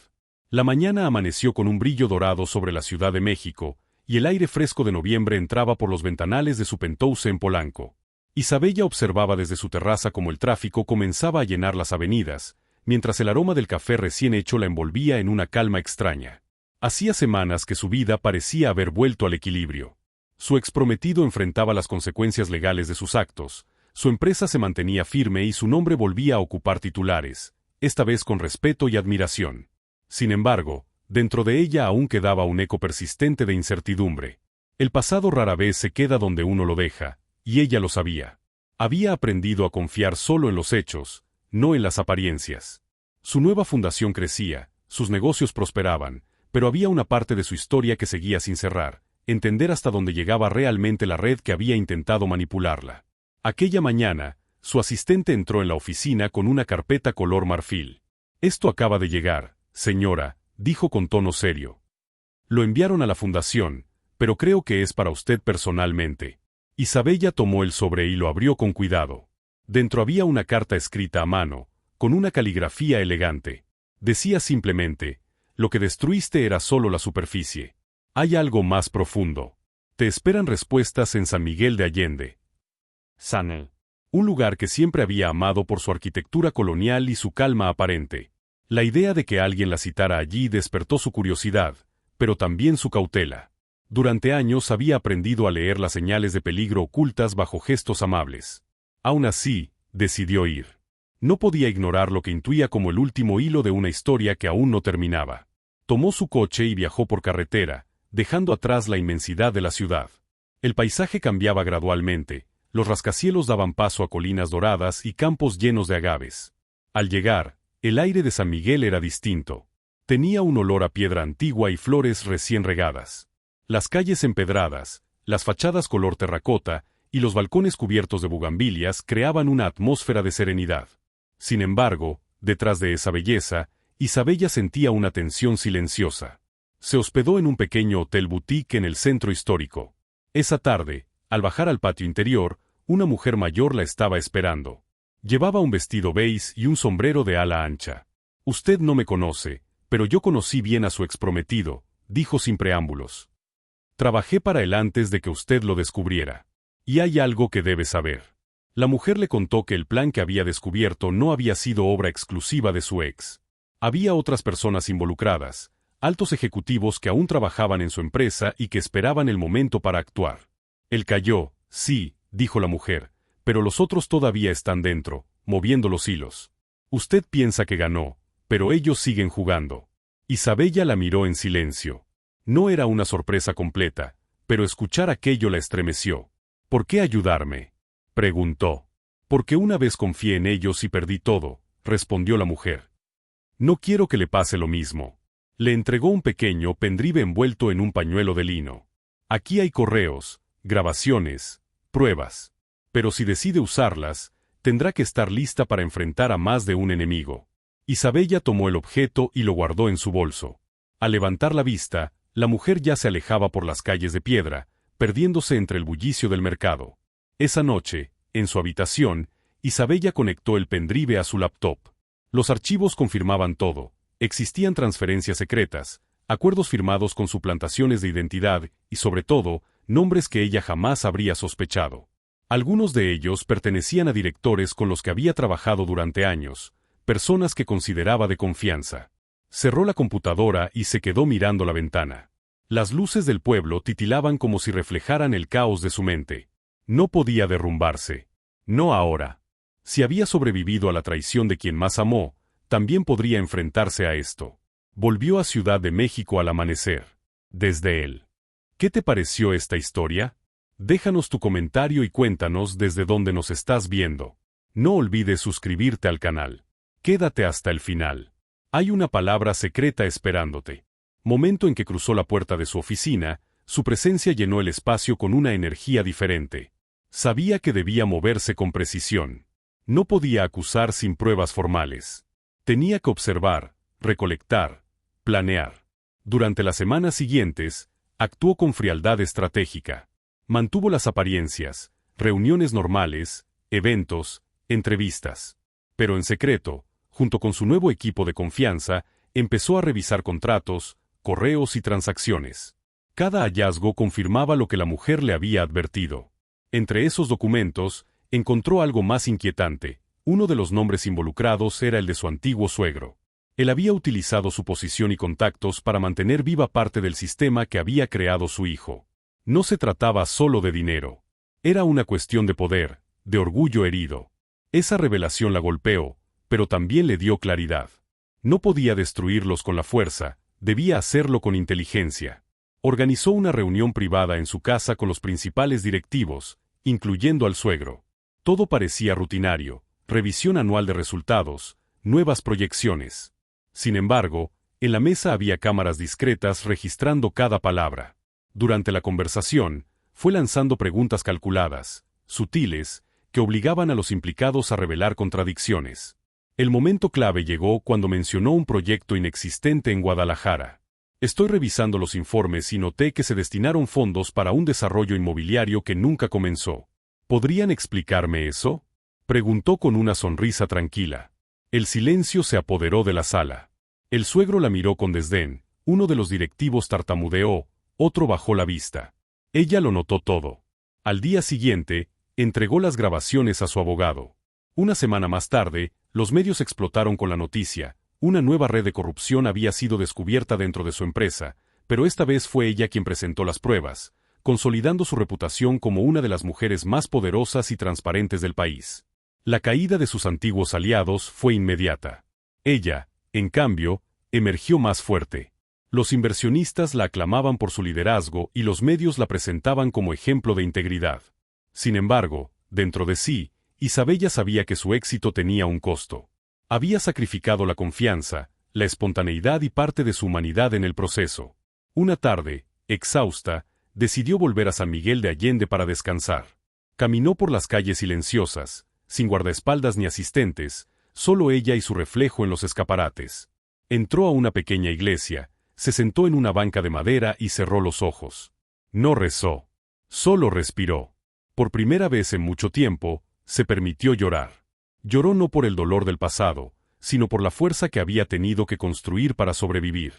La mañana amaneció con un brillo dorado sobre la Ciudad de México, y el aire fresco de noviembre entraba por los ventanales de su penthouse en Polanco. Isabella observaba desde su terraza cómo el tráfico comenzaba a llenar las avenidas, mientras el aroma del café recién hecho la envolvía en una calma extraña. Hacía semanas que su vida parecía haber vuelto al equilibrio. Su exprometido enfrentaba las consecuencias legales de sus actos, su empresa se mantenía firme y su nombre volvía a ocupar titulares, esta vez con respeto y admiración. Sin embargo, dentro de ella aún quedaba un eco persistente de incertidumbre. El pasado rara vez se queda donde uno lo deja, y ella lo sabía. Había aprendido a confiar solo en los hechos, no en las apariencias. Su nueva fundación crecía, sus negocios prosperaban, pero había una parte de su historia que seguía sin cerrar, entender hasta dónde llegaba realmente la red que había intentado manipularla. Aquella mañana, su asistente entró en la oficina con una carpeta color marfil. «Esto acaba de llegar, señora», dijo con tono serio. «Lo enviaron a la fundación, pero creo que es para usted personalmente». Isabella tomó el sobre y lo abrió con cuidado. Dentro había una carta escrita a mano, con una caligrafía elegante. Decía simplemente: «Lo que destruiste era solo la superficie. Hay algo más profundo. Te esperan respuestas en San Miguel de Allende, Sanel, un lugar que siempre había amado por su arquitectura colonial y su calma aparente». La idea de que alguien la citara allí despertó su curiosidad, pero también su cautela. Durante años había aprendido a leer las señales de peligro ocultas bajo gestos amables. Aún así, decidió ir. No podía ignorar lo que intuía como el último hilo de una historia que aún no terminaba. Tomó su coche y viajó por carretera, dejando atrás la inmensidad de la ciudad. El paisaje cambiaba gradualmente, los rascacielos daban paso a colinas doradas y campos llenos de agaves. Al llegar, el aire de San Miguel era distinto. Tenía un olor a piedra antigua y flores recién regadas. Las calles empedradas, las fachadas color terracota y los balcones cubiertos de bugambilias creaban una atmósfera de serenidad. Sin embargo, detrás de esa belleza, Isabella sentía una tensión silenciosa. Se hospedó en un pequeño hotel boutique en el centro histórico. Esa tarde, Al bajar al patio interior, una mujer mayor la estaba esperando. Llevaba un vestido beige y un sombrero de ala ancha. «Usted no me conoce, pero yo conocí bien a su exprometido», dijo sin preámbulos. «Trabajé para él antes de que usted lo descubriera. Y hay algo que debe saber». La mujer le contó que el plan que había descubierto no había sido obra exclusiva de su ex. Había otras personas involucradas, altos ejecutivos que aún trabajaban en su empresa y que esperaban el momento para actuar. Él cayó, sí, dijo la mujer, pero los otros todavía están dentro, moviendo los hilos. Usted piensa que ganó, pero ellos siguen jugando. Isabella la miró en silencio. No era una sorpresa completa, pero escuchar aquello la estremeció. ¿Por qué ayudarme?, preguntó. Porque una vez confié en ellos y perdí todo, respondió la mujer. No quiero que le pase lo mismo. Le entregó un pequeño pendrive envuelto en un pañuelo de lino. Aquí hay correos, grabaciones, pruebas. Pero si decide usarlas, tendrá que estar lista para enfrentar a más de un enemigo. Isabella tomó el objeto y lo guardó en su bolso. Al levantar la vista, la mujer ya se alejaba por las calles de piedra, perdiéndose entre el bullicio del mercado. Esa noche, en su habitación, Isabella conectó el pendrive a su laptop. Los archivos confirmaban todo. Existían transferencias secretas, acuerdos firmados con suplantaciones de identidad y, sobre todo, nombres que ella jamás habría sospechado. Algunos de ellos pertenecían a directores con los que había trabajado durante años, personas que consideraba de confianza. Cerró la computadora y se quedó mirando la ventana. Las luces del pueblo titilaban como si reflejaran el caos de su mente. No podía derrumbarse. No ahora. Si había sobrevivido a la traición de quien más amó, también podría enfrentarse a esto. Volvió a Ciudad de México al amanecer. Desde él. ¿Qué te pareció esta historia? Déjanos tu comentario y cuéntanos desde dónde nos estás viendo. No olvides suscribirte al canal. Quédate hasta el final. Hay una palabra secreta esperándote. Momento en que cruzó la puerta de su oficina, su presencia llenó el espacio con una energía diferente. Sabía que debía moverse con precisión. No podía acusar sin pruebas formales. Tenía que observar, recolectar, planear. Durante las semanas siguientes, actuó con frialdad estratégica. Mantuvo las apariencias, reuniones normales, eventos, entrevistas. Pero en secreto, junto con su nuevo equipo de confianza, empezó a revisar contratos, correos y transacciones. Cada hallazgo confirmaba lo que la mujer le había advertido. Entre esos documentos, encontró algo más inquietante. Uno de los nombres involucrados era el de su antiguo suegro. Él había utilizado su posición y contactos para mantener viva parte del sistema que había creado su hijo. No se trataba solo de dinero. Era una cuestión de poder, de orgullo herido. Esa revelación la golpeó, pero también le dio claridad. No podía destruirlos con la fuerza, debía hacerlo con inteligencia. Organizó una reunión privada en su casa con los principales directivos, incluyendo al suegro. Todo parecía rutinario, revisión anual de resultados, nuevas proyecciones. Sin embargo, en la mesa había cámaras discretas registrando cada palabra. Durante la conversación, fue lanzando preguntas calculadas, sutiles, que obligaban a los implicados a revelar contradicciones. El momento clave llegó cuando mencionó un proyecto inexistente en Guadalajara. Estoy revisando los informes y noté que se destinaron fondos para un desarrollo inmobiliario que nunca comenzó. ¿Podrían explicarme eso?, preguntó con una sonrisa tranquila. El silencio se apoderó de la sala. El suegro la miró con desdén, uno de los directivos tartamudeó, otro bajó la vista. Ella lo notó todo. Al día siguiente, entregó las grabaciones a su abogado. Una semana más tarde, los medios explotaron con la noticia. Una nueva red de corrupción había sido descubierta dentro de su empresa, pero esta vez fue ella quien presentó las pruebas, consolidando su reputación como una de las mujeres más poderosas y transparentes del país. La caída de sus antiguos aliados fue inmediata. Ella, en cambio, emergió más fuerte. Los inversionistas la aclamaban por su liderazgo y los medios la presentaban como ejemplo de integridad. Sin embargo, dentro de sí, Isabella sabía que su éxito tenía un costo. Había sacrificado la confianza, la espontaneidad y parte de su humanidad en el proceso. Una tarde, exhausta, decidió volver a San Miguel de Allende para descansar. Caminó por las calles silenciosas, sin guardaespaldas ni asistentes, solo ella y su reflejo en los escaparates. Entró a una pequeña iglesia, se sentó en una banca de madera y cerró los ojos. No rezó. Solo respiró. Por primera vez en mucho tiempo, se permitió llorar. Lloró no por el dolor del pasado, sino por la fuerza que había tenido que construir para sobrevivir.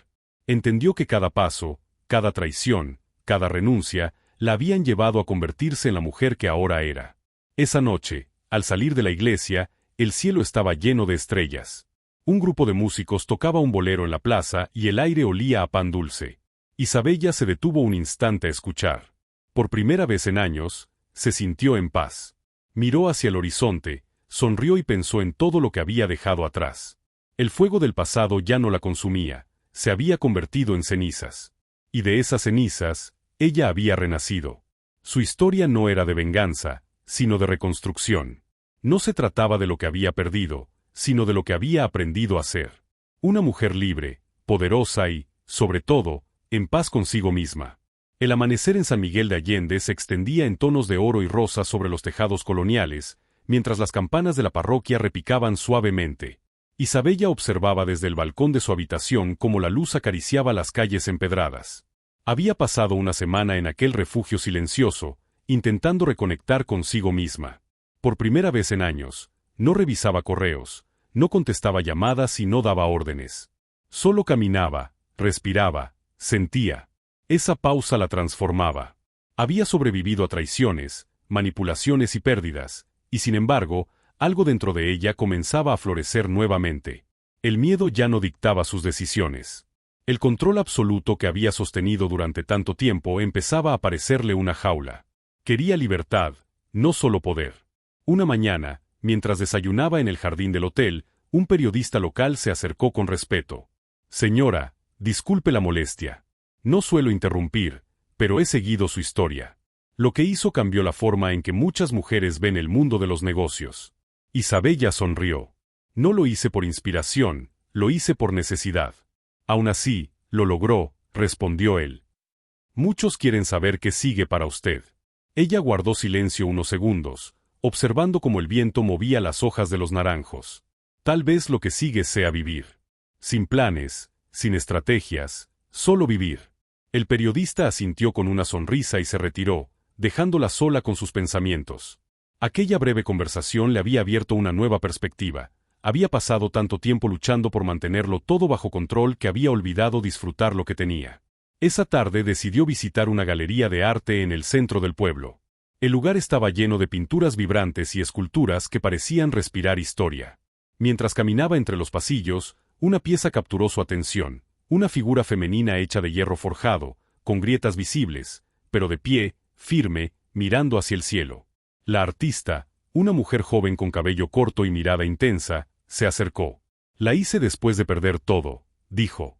Entendió que cada paso, cada traición, cada renuncia, la habían llevado a convertirse en la mujer que ahora era. Esa noche, al salir de la iglesia, el cielo estaba lleno de estrellas. Un grupo de músicos tocaba un bolero en la plaza y el aire olía a pan dulce. Isabella se detuvo un instante a escuchar. Por primera vez en años, se sintió en paz. Miró hacia el horizonte, sonrió y pensó en todo lo que había dejado atrás. El fuego del pasado ya no la consumía, se había convertido en cenizas. Y de esas cenizas, ella había renacido. Su historia no era de venganza, sino de reconstrucción. No se trataba de lo que había perdido, sino de lo que había aprendido a ser. Una mujer libre, poderosa y, sobre todo, en paz consigo misma. El amanecer en San Miguel de Allende se extendía en tonos de oro y rosa sobre los tejados coloniales, mientras las campanas de la parroquia repicaban suavemente. Isabella observaba desde el balcón de su habitación cómo la luz acariciaba las calles empedradas. Había pasado una semana en aquel refugio silencioso, intentando reconectar consigo misma. Por primera vez en años, no revisaba correos, no contestaba llamadas y no daba órdenes. Solo caminaba, respiraba, sentía. Esa pausa la transformaba. Había sobrevivido a traiciones, manipulaciones y pérdidas, y sin embargo, algo dentro de ella comenzaba a florecer nuevamente. El miedo ya no dictaba sus decisiones. El control absoluto que había sostenido durante tanto tiempo empezaba a parecerle una jaula. Quería libertad, no solo poder. Una mañana, mientras desayunaba en el jardín del hotel, un periodista local se acercó con respeto. «Señora, disculpe la molestia. No suelo interrumpir, pero he seguido su historia. Lo que hizo cambió la forma en que muchas mujeres ven el mundo de los negocios». Isabella sonrió. «No lo hice por inspiración, lo hice por necesidad». «Aún así, lo logró», respondió él. «Muchos quieren saber qué sigue para usted». Ella guardó silencio unos segundos, observando cómo el viento movía las hojas de los naranjos. «Tal vez lo que sigue sea vivir. Sin planes, sin estrategias, solo vivir». El periodista asintió con una sonrisa y se retiró, dejándola sola con sus pensamientos. Aquella breve conversación le había abierto una nueva perspectiva. Había pasado tanto tiempo luchando por mantenerlo todo bajo control que había olvidado disfrutar lo que tenía. Esa tarde decidió visitar una galería de arte en el centro del pueblo. El lugar estaba lleno de pinturas vibrantes y esculturas que parecían respirar historia. Mientras caminaba entre los pasillos, una pieza capturó su atención. Una figura femenina hecha de hierro forjado, con grietas visibles, pero de pie, firme, mirando hacia el cielo. La artista, una mujer joven con cabello corto y mirada intensa, se acercó. «La hice después de perder todo», dijo.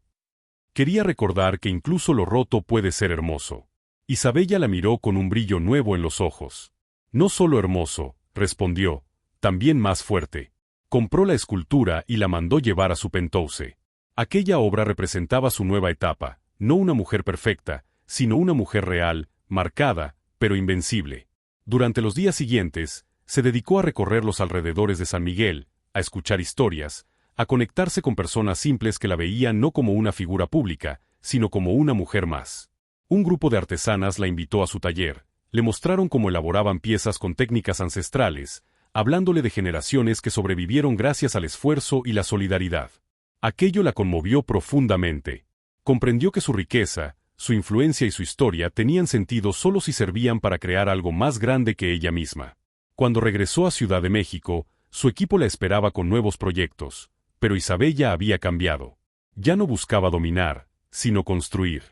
«Quería recordar que incluso lo roto puede ser hermoso». Isabella la miró con un brillo nuevo en los ojos. «No solo hermoso», respondió, «también más fuerte». Compró la escultura y la mandó llevar a su penthouse. Aquella obra representaba su nueva etapa, no una mujer perfecta, sino una mujer real, marcada, pero invencible. Durante los días siguientes, se dedicó a recorrer los alrededores de San Miguel, a escuchar historias, a conectarse con personas simples que la veían no como una figura pública, sino como una mujer más. Un grupo de artesanas la invitó a su taller, le mostraron cómo elaboraban piezas con técnicas ancestrales, hablándole de generaciones que sobrevivieron gracias al esfuerzo y la solidaridad. Aquello la conmovió profundamente. Comprendió que su riqueza, su influencia y su historia tenían sentido solo si servían para crear algo más grande que ella misma. Cuando regresó a Ciudad de México, su equipo la esperaba con nuevos proyectos, pero Isabella había cambiado. Ya no buscaba dominar, sino construir.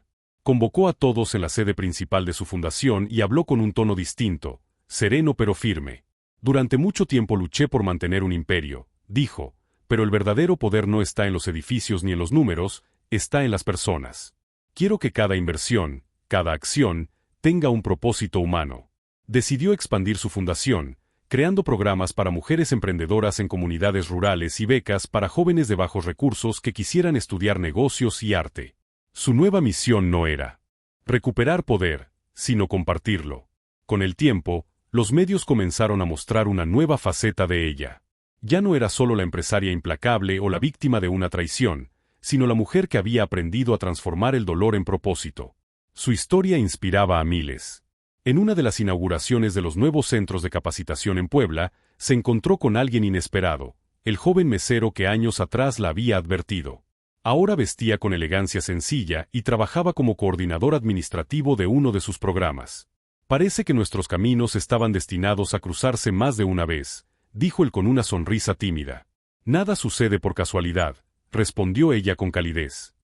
Convocó a todos en la sede principal de su fundación y habló con un tono distinto, sereno pero firme. «Durante mucho tiempo luché por mantener un imperio», dijo, «pero el verdadero poder no está en los edificios ni en los números, está en las personas. Quiero que cada inversión, cada acción, tenga un propósito humano». Decidió expandir su fundación, creando programas para mujeres emprendedoras en comunidades rurales y becas para jóvenes de bajos recursos que quisieran estudiar negocios y arte. Su nueva misión no era recuperar poder, sino compartirlo. Con el tiempo, los medios comenzaron a mostrar una nueva faceta de ella. Ya no era solo la empresaria implacable o la víctima de una traición, sino la mujer que había aprendido a transformar el dolor en propósito. Su historia inspiraba a miles. En una de las inauguraciones de los nuevos centros de capacitación en Puebla, se encontró con alguien inesperado, el joven mesero que años atrás la había advertido. Ahora vestía con elegancia sencilla y trabajaba como coordinador administrativo de uno de sus programas. Parece que nuestros caminos estaban destinados a cruzarse más de una vez, dijo él con una sonrisa tímida. Nada sucede por casualidad, respondió ella con calidez.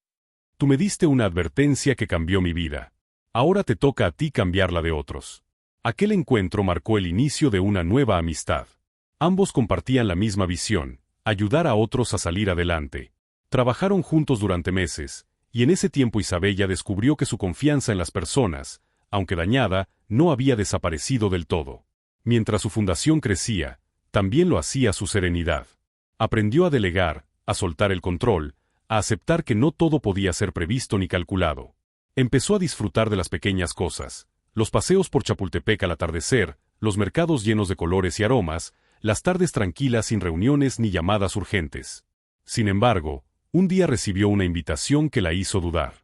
Tú me diste una advertencia que cambió mi vida. Ahora te toca a ti cambiar la de otros. Aquel encuentro marcó el inicio de una nueva amistad. Ambos compartían la misma visión, ayudar a otros a salir adelante. Trabajaron juntos durante meses, y en ese tiempo Isabella descubrió que su confianza en las personas, aunque dañada, no había desaparecido del todo. Mientras su fundación crecía, también lo hacía su serenidad. Aprendió a delegar, a soltar el control, a aceptar que no todo podía ser previsto ni calculado. Empezó a disfrutar de las pequeñas cosas, los paseos por Chapultepec al atardecer, los mercados llenos de colores y aromas, las tardes tranquilas sin reuniones ni llamadas urgentes. Sin embargo, un día recibió una invitación que la hizo dudar.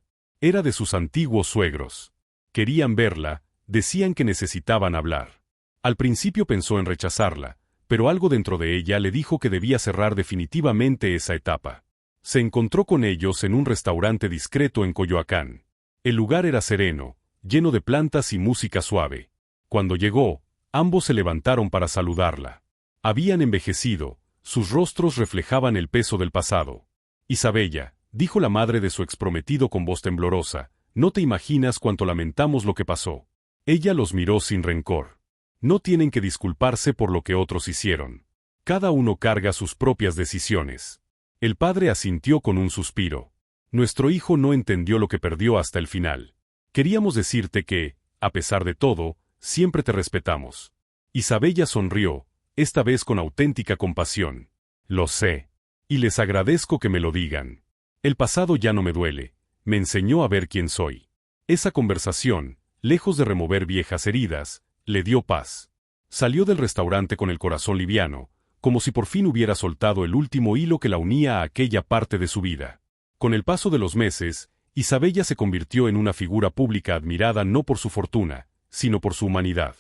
Era de sus antiguos suegros. Querían verla, decían que necesitaban hablar. Al principio pensó en rechazarla, pero algo dentro de ella le dijo que debía cerrar definitivamente esa etapa. Se encontró con ellos en un restaurante discreto en Coyoacán. El lugar era sereno, lleno de plantas y música suave. Cuando llegó, ambos se levantaron para saludarla. Habían envejecido, sus rostros reflejaban el peso del pasado. Isabella, dijo la madre de su exprometido con voz temblorosa, no te imaginas cuánto lamentamos lo que pasó. Ella los miró sin rencor. No tienen que disculparse por lo que otros hicieron. Cada uno carga sus propias decisiones. El padre asintió con un suspiro. Nuestro hijo no entendió lo que perdió hasta el final. Queríamos decirte que, a pesar de todo, siempre te respetamos. Isabella sonrió, esta vez con auténtica compasión. Lo sé. Y les agradezco que me lo digan. El pasado ya no me duele, me enseñó a ver quién soy. Esa conversación, lejos de remover viejas heridas, le dio paz. Salió del restaurante con el corazón liviano, como si por fin hubiera soltado el último hilo que la unía a aquella parte de su vida. Con el paso de los meses, Isabella se convirtió en una figura pública admirada no por su fortuna, sino por su humanidad.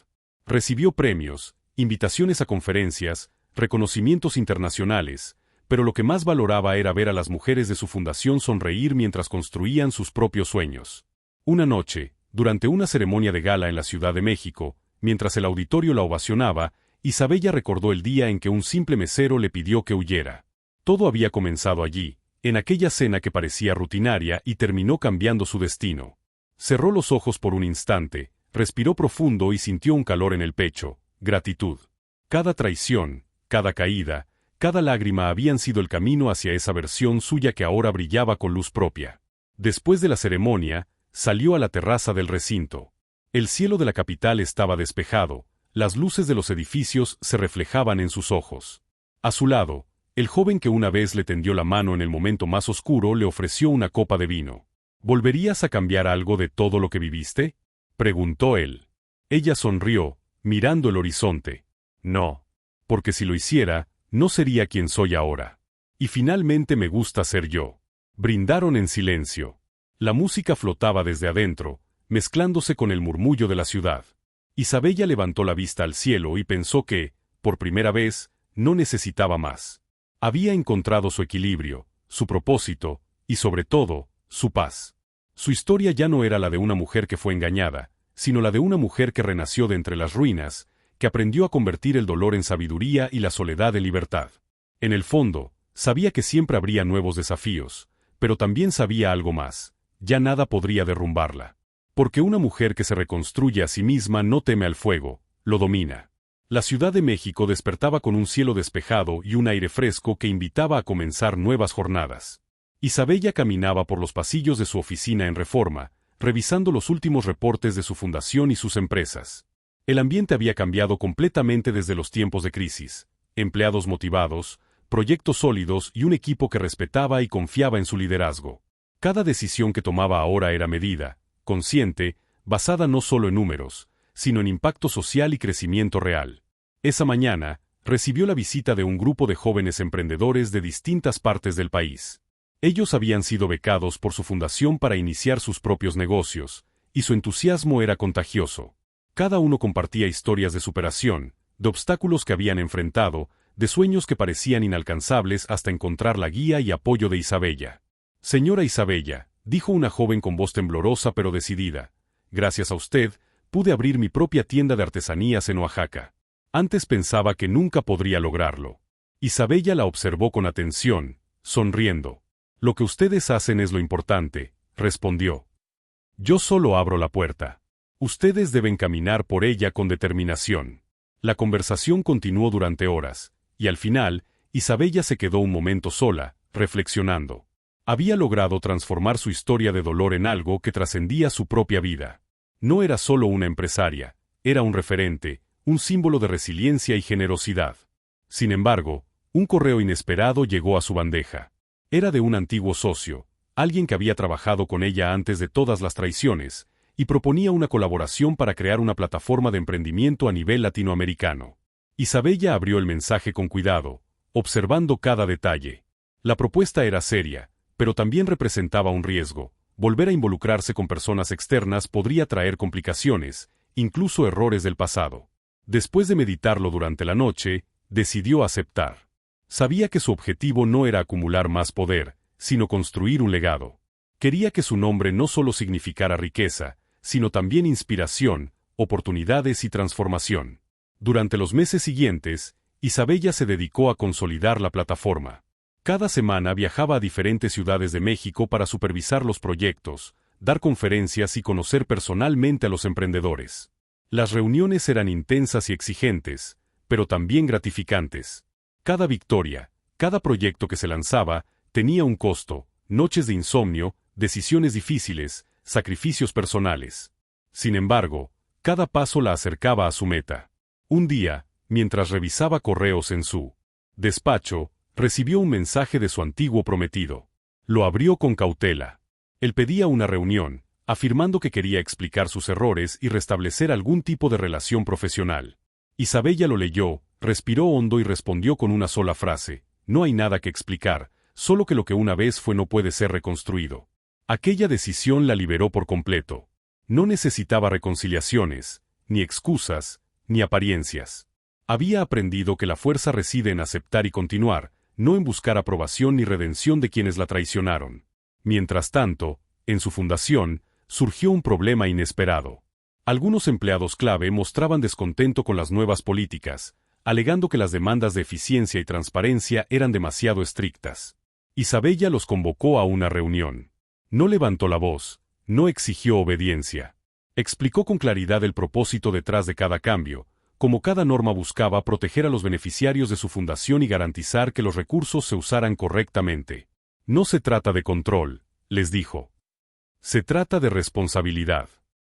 Recibió premios, invitaciones a conferencias, reconocimientos internacionales, pero lo que más valoraba era ver a las mujeres de su fundación sonreír mientras construían sus propios sueños. Una noche, durante una ceremonia de gala en la Ciudad de México, mientras el auditorio la ovacionaba, Isabella recordó el día en que un simple mesero le pidió que huyera. Todo había comenzado allí, en aquella cena que parecía rutinaria y terminó cambiando su destino. Cerró los ojos por un instante, respiró profundo y sintió un calor en el pecho, gratitud. Cada traición, cada caída, cada lágrima habían sido el camino hacia esa versión suya que ahora brillaba con luz propia. Después de la ceremonia, salió a la terraza del recinto. El cielo de la capital estaba despejado, las luces de los edificios se reflejaban en sus ojos. A su lado, el joven que una vez le tendió la mano en el momento más oscuro le ofreció una copa de vino. ¿Volverías a cambiar algo de todo lo que viviste?, preguntó él. Ella sonrió, mirando el horizonte. No. Porque si lo hiciera, no sería quien soy ahora. Y finalmente me gusta ser yo. Brindaron en silencio. La música flotaba desde adentro, mezclándose con el murmullo de la ciudad. Isabella levantó la vista al cielo y pensó que, por primera vez, no necesitaba más. Había encontrado su equilibrio, su propósito, y sobre todo, su paz. Su historia ya no era la de una mujer que fue engañada, sino la de una mujer que renació de entre las ruinas, que aprendió a convertir el dolor en sabiduría y la soledad en libertad. En el fondo, sabía que siempre habría nuevos desafíos, pero también sabía algo más: ya nada podría derrumbarla. Porque una mujer que se reconstruye a sí misma no teme al fuego, lo domina. La Ciudad de México despertaba con un cielo despejado y un aire fresco que invitaba a comenzar nuevas jornadas. Isabella caminaba por los pasillos de su oficina en Reforma, revisando los últimos reportes de su fundación y sus empresas. El ambiente había cambiado completamente desde los tiempos de crisis. Empleados motivados, proyectos sólidos y un equipo que respetaba y confiaba en su liderazgo. Cada decisión que tomaba ahora era medida, consciente, basada no solo en números, sino en impacto social y crecimiento real. Esa mañana, recibió la visita de un grupo de jóvenes emprendedores de distintas partes del país. Ellos habían sido becados por su fundación para iniciar sus propios negocios, y su entusiasmo era contagioso. Cada uno compartía historias de superación, de obstáculos que habían enfrentado, de sueños que parecían inalcanzables hasta encontrar la guía y apoyo de Isabella. Señora Isabella, dijo una joven con voz temblorosa pero decidida, gracias a usted, pude abrir mi propia tienda de artesanías en Oaxaca. Antes pensaba que nunca podría lograrlo. Isabella la observó con atención, sonriendo. Lo que ustedes hacen es lo importante, respondió. Yo solo abro la puerta. Ustedes deben caminar por ella con determinación. La conversación continuó durante horas, y al final, Isabella se quedó un momento sola, reflexionando. Había logrado transformar su historia de dolor en algo que trascendía su propia vida. No era solo una empresaria, era un referente, un símbolo de resiliencia y generosidad. Sin embargo, un correo inesperado llegó a su bandeja. Era de un antiguo socio, alguien que había trabajado con ella antes de todas las traiciones, y proponía una colaboración para crear una plataforma de emprendimiento a nivel latinoamericano. Isabella abrió el mensaje con cuidado, observando cada detalle. La propuesta era seria, pero también representaba un riesgo. Volver a involucrarse con personas externas podría traer complicaciones, incluso errores del pasado. Después de meditarlo durante la noche, decidió aceptar. Sabía que su objetivo no era acumular más poder, sino construir un legado. Quería que su nombre no solo significara riqueza, sino también inspiración, oportunidades y transformación. Durante los meses siguientes, Isabella se dedicó a consolidar la plataforma. Cada semana viajaba a diferentes ciudades de México para supervisar los proyectos, dar conferencias y conocer personalmente a los emprendedores. Las reuniones eran intensas y exigentes, pero también gratificantes. Cada victoria, cada proyecto que se lanzaba, tenía un costo, noches de insomnio, decisiones difíciles, sacrificios personales. Sin embargo, cada paso la acercaba a su meta. Un día, mientras revisaba correos en su despacho, recibió un mensaje de su antiguo prometido. Lo abrió con cautela. Él pedía una reunión, afirmando que quería explicar sus errores y restablecer algún tipo de relación profesional. Isabella lo leyó, respiró hondo y respondió con una sola frase: no hay nada que explicar, solo que lo que una vez fue no puede ser reconstruido. Aquella decisión la liberó por completo. No necesitaba reconciliaciones, ni excusas, ni apariencias. Había aprendido que la fuerza reside en aceptar y continuar, no en buscar aprobación ni redención de quienes la traicionaron. Mientras tanto, en su fundación, surgió un problema inesperado. Algunos empleados clave mostraban descontento con las nuevas políticas, alegando que las demandas de eficiencia y transparencia eran demasiado estrictas. Isabella los convocó a una reunión. No levantó la voz, no exigió obediencia. Explicó con claridad el propósito detrás de cada cambio, como cada norma buscaba proteger a los beneficiarios de su fundación y garantizar que los recursos se usaran correctamente. No se trata de control, les dijo. Se trata de responsabilidad.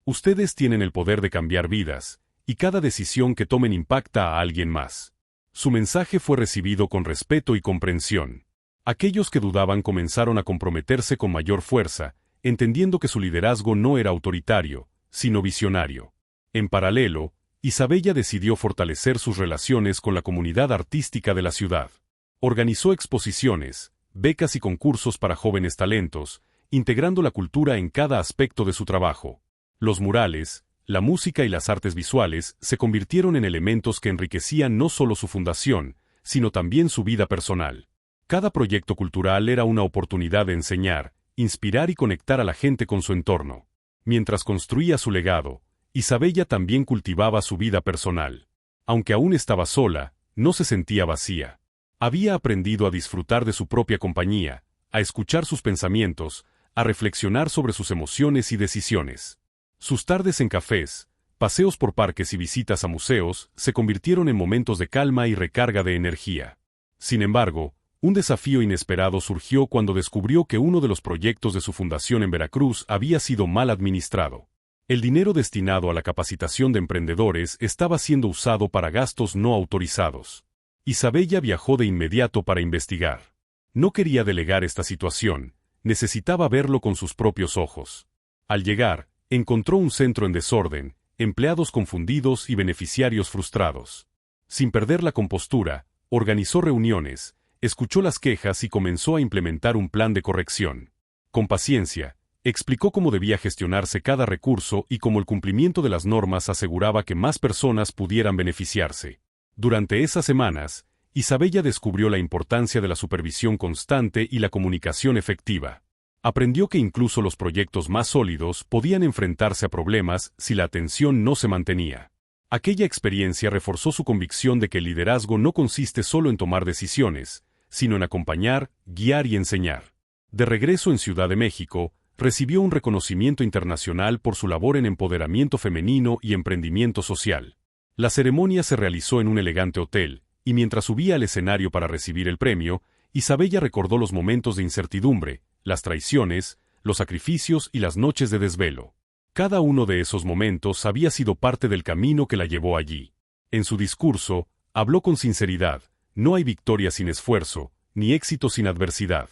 Ustedes tienen el poder de cambiar vidas, y cada decisión que tomen impacta a alguien más. Su mensaje fue recibido con respeto y comprensión. Aquellos que dudaban comenzaron a comprometerse con mayor fuerza, entendiendo que su liderazgo no era autoritario, sino visionario. En paralelo, Isabella decidió fortalecer sus relaciones con la comunidad artística de la ciudad. Organizó exposiciones, becas y concursos para jóvenes talentos, integrando la cultura en cada aspecto de su trabajo. Los murales, la música y las artes visuales se convirtieron en elementos que enriquecían no solo su fundación, sino también su vida personal. Cada proyecto cultural era una oportunidad de enseñar, inspirar y conectar a la gente con su entorno. Mientras construía su legado, Isabella también cultivaba su vida personal. Aunque aún estaba sola, no se sentía vacía. Había aprendido a disfrutar de su propia compañía, a escuchar sus pensamientos, a reflexionar sobre sus emociones y decisiones. Sus tardes en cafés, paseos por parques y visitas a museos se convirtieron en momentos de calma y recarga de energía. Sin embargo, un desafío inesperado surgió cuando descubrió que uno de los proyectos de su fundación en Veracruz había sido mal administrado. El dinero destinado a la capacitación de emprendedores estaba siendo usado para gastos no autorizados. Isabella viajó de inmediato para investigar. No quería delegar esta situación, necesitaba verlo con sus propios ojos. Al llegar, encontró un centro en desorden, empleados confundidos y beneficiarios frustrados. Sin perder la compostura, organizó reuniones, escuchó las quejas y comenzó a implementar un plan de corrección. Con paciencia, Explicó cómo debía gestionarse cada recurso y cómo el cumplimiento de las normas aseguraba que más personas pudieran beneficiarse. Durante esas semanas, Isabella descubrió la importancia de la supervisión constante y la comunicación efectiva. Aprendió que incluso los proyectos más sólidos podían enfrentarse a problemas si la atención no se mantenía. Aquella experiencia reforzó su convicción de que el liderazgo no consiste solo en tomar decisiones, sino en acompañar, guiar y enseñar. De regreso en Ciudad de México, recibió un reconocimiento internacional por su labor en empoderamiento femenino y emprendimiento social. La ceremonia se realizó en un elegante hotel, y mientras subía al escenario para recibir el premio, Isabella recordó los momentos de incertidumbre, las traiciones, los sacrificios y las noches de desvelo. Cada uno de esos momentos había sido parte del camino que la llevó allí. En su discurso, habló con sinceridad: no hay victoria sin esfuerzo, ni éxito sin adversidad.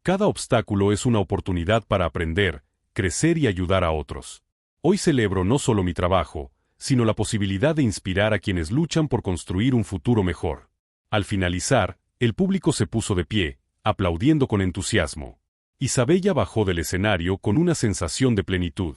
Cada obstáculo es una oportunidad para aprender, crecer y ayudar a otros. Hoy celebro no solo mi trabajo, sino la posibilidad de inspirar a quienes luchan por construir un futuro mejor. Al finalizar, el público se puso de pie, aplaudiendo con entusiasmo. Isabella bajó del escenario con una sensación de plenitud.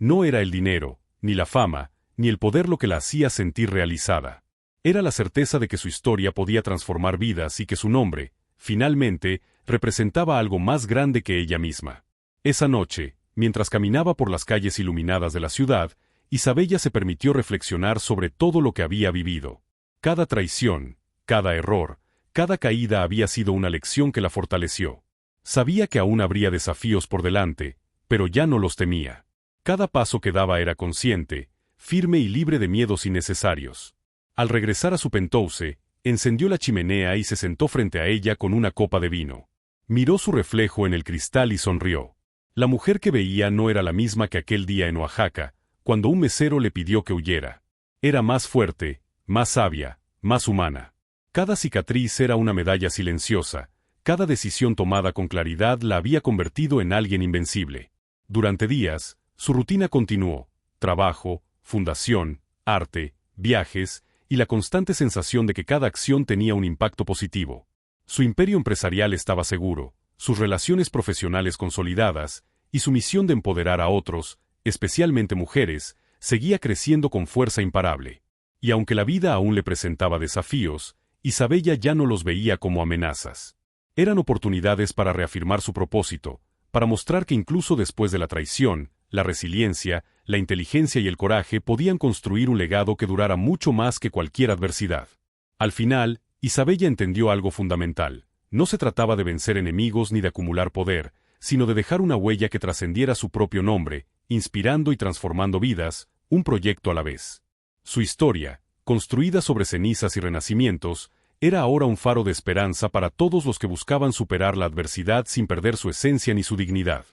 No era el dinero, ni la fama, ni el poder lo que la hacía sentir realizada. Era la certeza de que su historia podía transformar vidas y que su nombre, finalmente, representaba algo más grande que ella misma. Esa noche, mientras caminaba por las calles iluminadas de la ciudad, Isabella se permitió reflexionar sobre todo lo que había vivido. Cada traición, cada error, cada caída había sido una lección que la fortaleció. Sabía que aún habría desafíos por delante, pero ya no los temía. Cada paso que daba era consciente, firme y libre de miedos innecesarios. Al regresar a su penthouse, encendió la chimenea y se sentó frente a ella con una copa de vino. Miró su reflejo en el cristal y sonrió. La mujer que veía no era la misma que aquel día en Oaxaca, cuando un mesero le pidió que huyera. Era más fuerte, más sabia, más humana. Cada cicatriz era una medalla silenciosa, cada decisión tomada con claridad la había convertido en alguien invencible. Durante días, su rutina continuó: trabajo, fundación, arte, viajes, y la constante sensación de que cada acción tenía un impacto positivo. Su imperio empresarial estaba seguro, sus relaciones profesionales consolidadas, y su misión de empoderar a otros, especialmente mujeres, seguía creciendo con fuerza imparable. Y aunque la vida aún le presentaba desafíos, Isabella ya no los veía como amenazas. Eran oportunidades para reafirmar su propósito, para mostrar que incluso después de la traición, la resiliencia, la inteligencia y el coraje podían construir un legado que durara mucho más que cualquier adversidad. Al final, Isabella entendió algo fundamental: no se trataba de vencer enemigos ni de acumular poder, sino de dejar una huella que trascendiera su propio nombre, inspirando y transformando vidas, un proyecto a la vez. Su historia, construida sobre cenizas y renacimientos, era ahora un faro de esperanza para todos los que buscaban superar la adversidad sin perder su esencia ni su dignidad.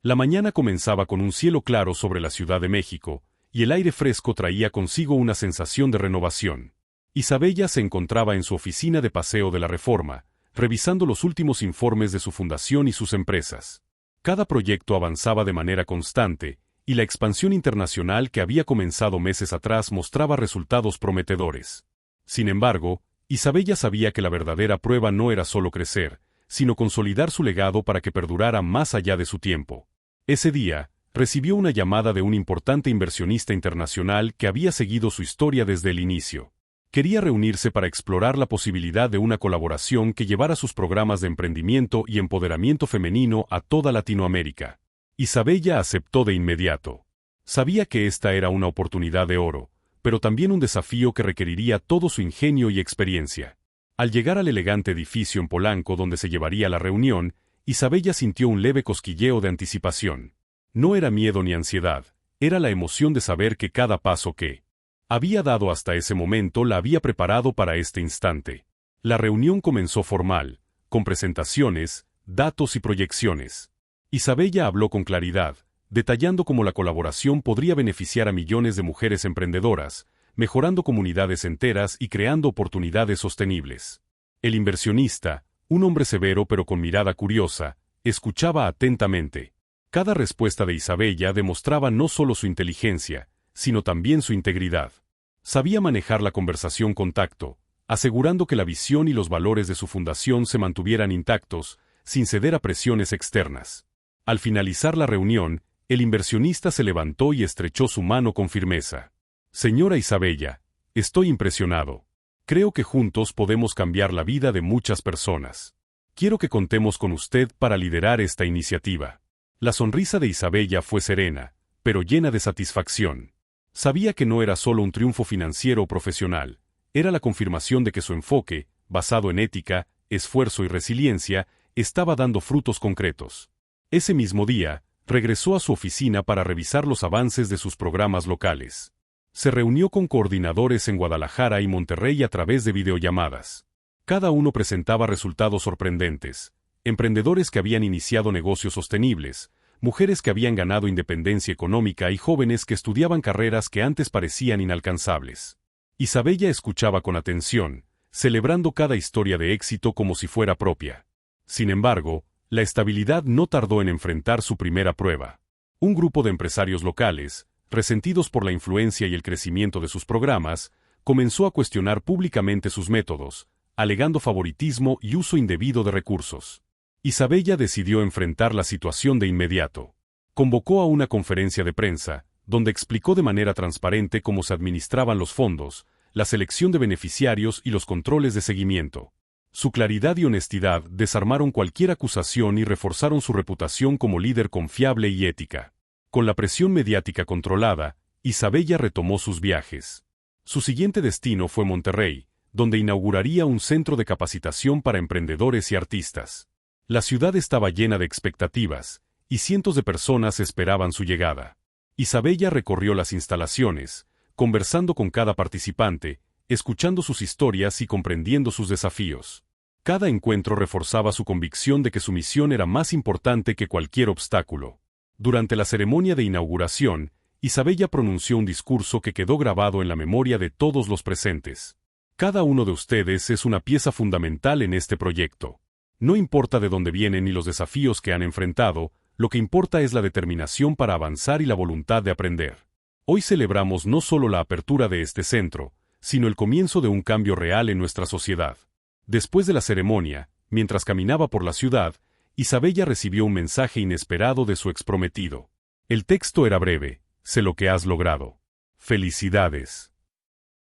La mañana comenzaba con un cielo claro sobre la Ciudad de México, y el aire fresco traía consigo una sensación de renovación. Isabella se encontraba en su oficina de Paseo de la Reforma, revisando los últimos informes de su fundación y sus empresas. Cada proyecto avanzaba de manera constante, y la expansión internacional que había comenzado meses atrás mostraba resultados prometedores. Sin embargo, Isabella sabía que la verdadera prueba no era solo crecer, sino consolidar su legado para que perdurara más allá de su tiempo. Ese día, recibió una llamada de un importante inversionista internacional que había seguido su historia desde el inicio. Quería reunirse para explorar la posibilidad de una colaboración que llevara sus programas de emprendimiento y empoderamiento femenino a toda Latinoamérica. Isabella aceptó de inmediato. Sabía que esta era una oportunidad de oro, pero también un desafío que requeriría todo su ingenio y experiencia. Al llegar al elegante edificio en Polanco donde se llevaría la reunión, Isabella sintió un leve cosquilleo de anticipación. No era miedo ni ansiedad, era la emoción de saber que cada paso que había dado hasta ese momento la había preparado para este instante. La reunión comenzó formal, con presentaciones, datos y proyecciones. Isabella habló con claridad, detallando cómo la colaboración podría beneficiar a millones de mujeres emprendedoras, mejorando comunidades enteras y creando oportunidades sostenibles. El inversionista, un hombre severo pero con mirada curiosa, escuchaba atentamente. Cada respuesta de Isabella demostraba no solo su inteligencia, sino también su integridad. Sabía manejar la conversación con tacto, asegurando que la visión y los valores de su fundación se mantuvieran intactos, sin ceder a presiones externas. Al finalizar la reunión, el inversionista se levantó y estrechó su mano con firmeza. Señora Isabella, estoy impresionado. Creo que juntos podemos cambiar la vida de muchas personas. Quiero que contemos con usted para liderar esta iniciativa. La sonrisa de Isabella fue serena, pero llena de satisfacción. Sabía que no era solo un triunfo financiero o profesional, era la confirmación de que su enfoque, basado en ética, esfuerzo y resiliencia, estaba dando frutos concretos. Ese mismo día, regresó a su oficina para revisar los avances de sus programas locales. Se reunió con coordinadores en Guadalajara y Monterrey a través de videollamadas. Cada uno presentaba resultados sorprendentes: emprendedores que habían iniciado negocios sostenibles, mujeres que habían ganado independencia económica y jóvenes que estudiaban carreras que antes parecían inalcanzables. Isabella escuchaba con atención, celebrando cada historia de éxito como si fuera propia. Sin embargo, la estabilidad no tardó en enfrentar su primera prueba. Un grupo de empresarios locales, resentidos por la influencia y el crecimiento de sus programas, comenzó a cuestionar públicamente sus métodos, alegando favoritismo y uso indebido de recursos. Isabella decidió enfrentar la situación de inmediato. Convocó a una conferencia de prensa, donde explicó de manera transparente cómo se administraban los fondos, la selección de beneficiarios y los controles de seguimiento. Su claridad y honestidad desarmaron cualquier acusación y reforzaron su reputación como líder confiable y ética. Con la presión mediática controlada, Isabella retomó sus viajes. Su siguiente destino fue Monterrey, donde inauguraría un centro de capacitación para emprendedores y artistas. La ciudad estaba llena de expectativas, y cientos de personas esperaban su llegada. Isabella recorrió las instalaciones, conversando con cada participante, escuchando sus historias y comprendiendo sus desafíos. Cada encuentro reforzaba su convicción de que su misión era más importante que cualquier obstáculo. Durante la ceremonia de inauguración, Isabella pronunció un discurso que quedó grabado en la memoria de todos los presentes. Cada uno de ustedes es una pieza fundamental en este proyecto. No importa de dónde vienen ni los desafíos que han enfrentado, lo que importa es la determinación para avanzar y la voluntad de aprender. Hoy celebramos no solo la apertura de este centro, sino el comienzo de un cambio real en nuestra sociedad. Después de la ceremonia, mientras caminaba por la ciudad, Isabella recibió un mensaje inesperado de su exprometido. El texto era breve: sé lo que has logrado. ¡Felicidades!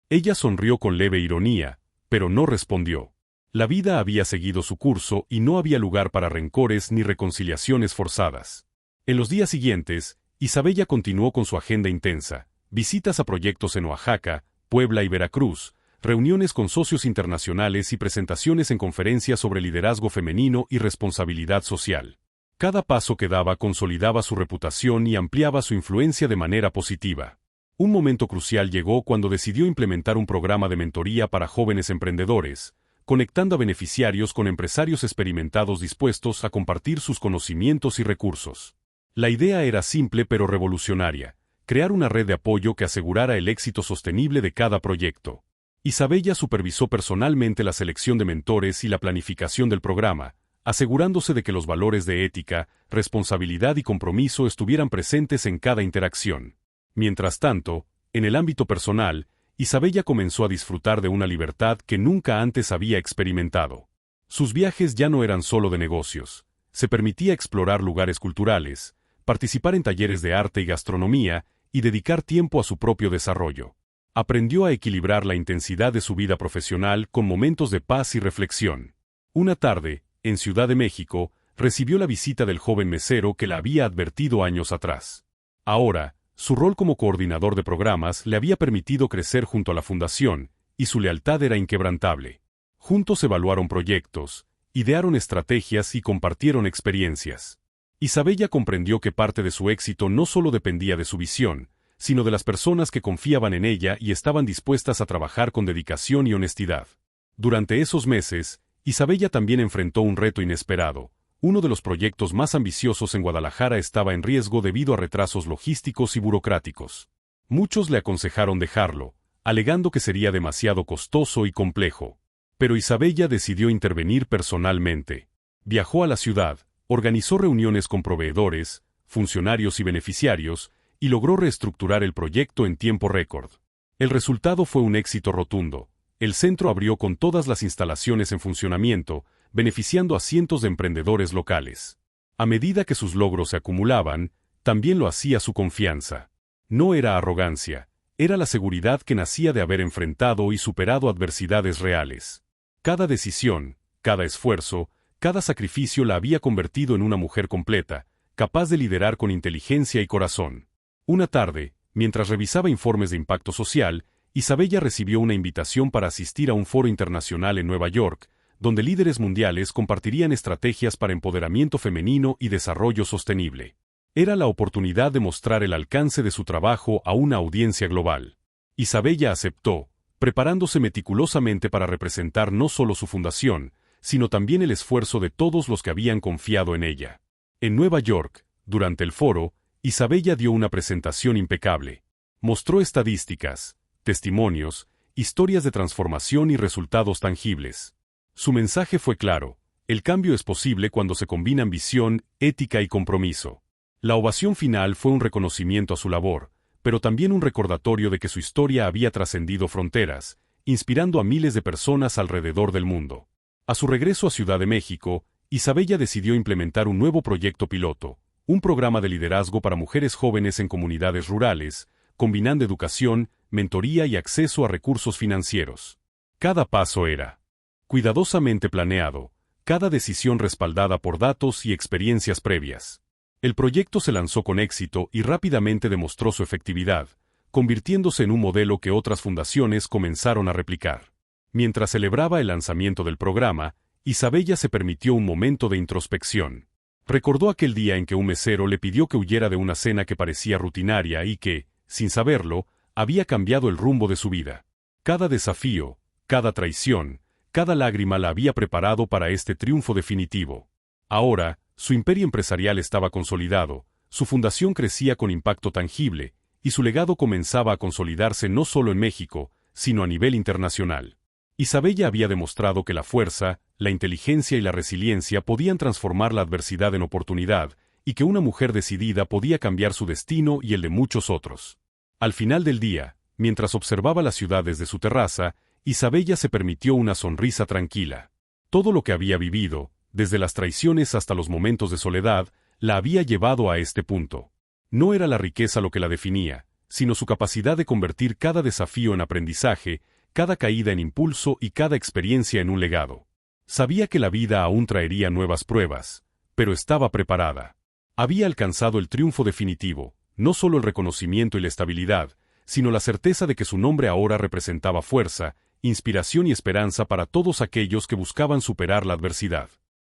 Ella sonrió con leve ironía, pero no respondió. La vida había seguido su curso y no había lugar para rencores ni reconciliaciones forzadas. En los días siguientes, Isabella continuó con su agenda intensa: visitas a proyectos en Oaxaca, Puebla y Veracruz, reuniones con socios internacionales y presentaciones en conferencias sobre liderazgo femenino y responsabilidad social. Cada paso que daba consolidaba su reputación y ampliaba su influencia de manera positiva. Un momento crucial llegó cuando decidió implementar un programa de mentoría para jóvenes emprendedores, conectando a beneficiarios con empresarios experimentados dispuestos a compartir sus conocimientos y recursos. La idea era simple pero revolucionaria: crear una red de apoyo que asegurara el éxito sostenible de cada proyecto. Isabella supervisó personalmente la selección de mentores y la planificación del programa, asegurándose de que los valores de ética, responsabilidad y compromiso estuvieran presentes en cada interacción. Mientras tanto, en el ámbito personal, Isabella comenzó a disfrutar de una libertad que nunca antes había experimentado. Sus viajes ya no eran solo de negocios. Se permitía explorar lugares culturales, participar en talleres de arte y gastronomía, y dedicar tiempo a su propio desarrollo. Aprendió a equilibrar la intensidad de su vida profesional con momentos de paz y reflexión. Una tarde, en Ciudad de México, recibió la visita del joven mesero que la había advertido años atrás. Ahora, su rol como coordinador de programas le había permitido crecer junto a la fundación, y su lealtad era inquebrantable. Juntos evaluaron proyectos, idearon estrategias y compartieron experiencias. Isabella comprendió que parte de su éxito no solo dependía de su visión, sino de las personas que confiaban en ella y estaban dispuestas a trabajar con dedicación y honestidad. Durante esos meses, Isabella también enfrentó un reto inesperado. Uno de los proyectos más ambiciosos en Guadalajara estaba en riesgo debido a retrasos logísticos y burocráticos. Muchos le aconsejaron dejarlo, alegando que sería demasiado costoso y complejo. Pero Isabella decidió intervenir personalmente. Viajó a la ciudad, organizó reuniones con proveedores, funcionarios y beneficiarios, y logró reestructurar el proyecto en tiempo récord. El resultado fue un éxito rotundo. El centro abrió con todas las instalaciones en funcionamiento, beneficiando a cientos de emprendedores locales. A medida que sus logros se acumulaban, también lo hacía su confianza. No era arrogancia, era la seguridad que nacía de haber enfrentado y superado adversidades reales. Cada decisión, cada esfuerzo, cada sacrificio la había convertido en una mujer completa, capaz de liderar con inteligencia y corazón. Una tarde, mientras revisaba informes de impacto social, Isabella recibió una invitación para asistir a un foro internacional en Nueva York, donde líderes mundiales compartirían estrategias para empoderamiento femenino y desarrollo sostenible. Era la oportunidad de mostrar el alcance de su trabajo a una audiencia global. Isabella aceptó, preparándose meticulosamente para representar no solo su fundación, sino también el esfuerzo de todos los que habían confiado en ella. En Nueva York, durante el foro, Isabella dio una presentación impecable. Mostró estadísticas, testimonios, historias de transformación y resultados tangibles. Su mensaje fue claro: el cambio es posible cuando se combinan visión, ética y compromiso. La ovación final fue un reconocimiento a su labor, pero también un recordatorio de que su historia había trascendido fronteras, inspirando a miles de personas alrededor del mundo. A su regreso a Ciudad de México, Isabella decidió implementar un nuevo proyecto piloto, un programa de liderazgo para mujeres jóvenes en comunidades rurales, combinando educación, mentoría y acceso a recursos financieros. Cada paso era cuidadosamente planeado, cada decisión respaldada por datos y experiencias previas. El proyecto se lanzó con éxito y rápidamente demostró su efectividad, convirtiéndose en un modelo que otras fundaciones comenzaron a replicar. Mientras celebraba el lanzamiento del programa, Isabella se permitió un momento de introspección. Recordó aquel día en que un mesero le pidió que huyera de una cena que parecía rutinaria y que, sin saberlo, había cambiado el rumbo de su vida. Cada desafío, cada traición, cada lágrima la había preparado para este triunfo definitivo. Ahora, su imperio empresarial estaba consolidado, su fundación crecía con impacto tangible, y su legado comenzaba a consolidarse no solo en México, sino a nivel internacional. Isabella había demostrado que la fuerza, la inteligencia y la resiliencia podían transformar la adversidad en oportunidad, y que una mujer decidida podía cambiar su destino y el de muchos otros. Al final del día, mientras observaba la ciudad desde su terraza, Isabella se permitió una sonrisa tranquila. Todo lo que había vivido, desde las traiciones hasta los momentos de soledad, la había llevado a este punto. No era la riqueza lo que la definía, sino su capacidad de convertir cada desafío en aprendizaje, cada caída en impulso y cada experiencia en un legado. Sabía que la vida aún traería nuevas pruebas, pero estaba preparada. Había alcanzado el triunfo definitivo, no solo el reconocimiento y la estabilidad, sino la certeza de que su nombre ahora representaba fuerza, inspiración y esperanza para todos aquellos que buscaban superar la adversidad.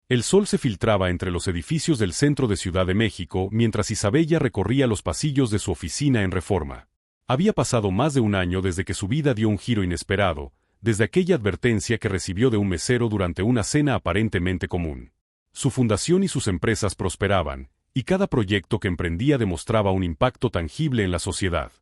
El sol se filtraba entre los edificios del centro de Ciudad de México mientras Isabella recorría los pasillos de su oficina en Reforma. Había pasado más de un año desde que su vida dio un giro inesperado, desde aquella advertencia que recibió de un mesero durante una cena aparentemente común. Su fundación y sus empresas prosperaban, y cada proyecto que emprendía demostraba un impacto tangible en la sociedad.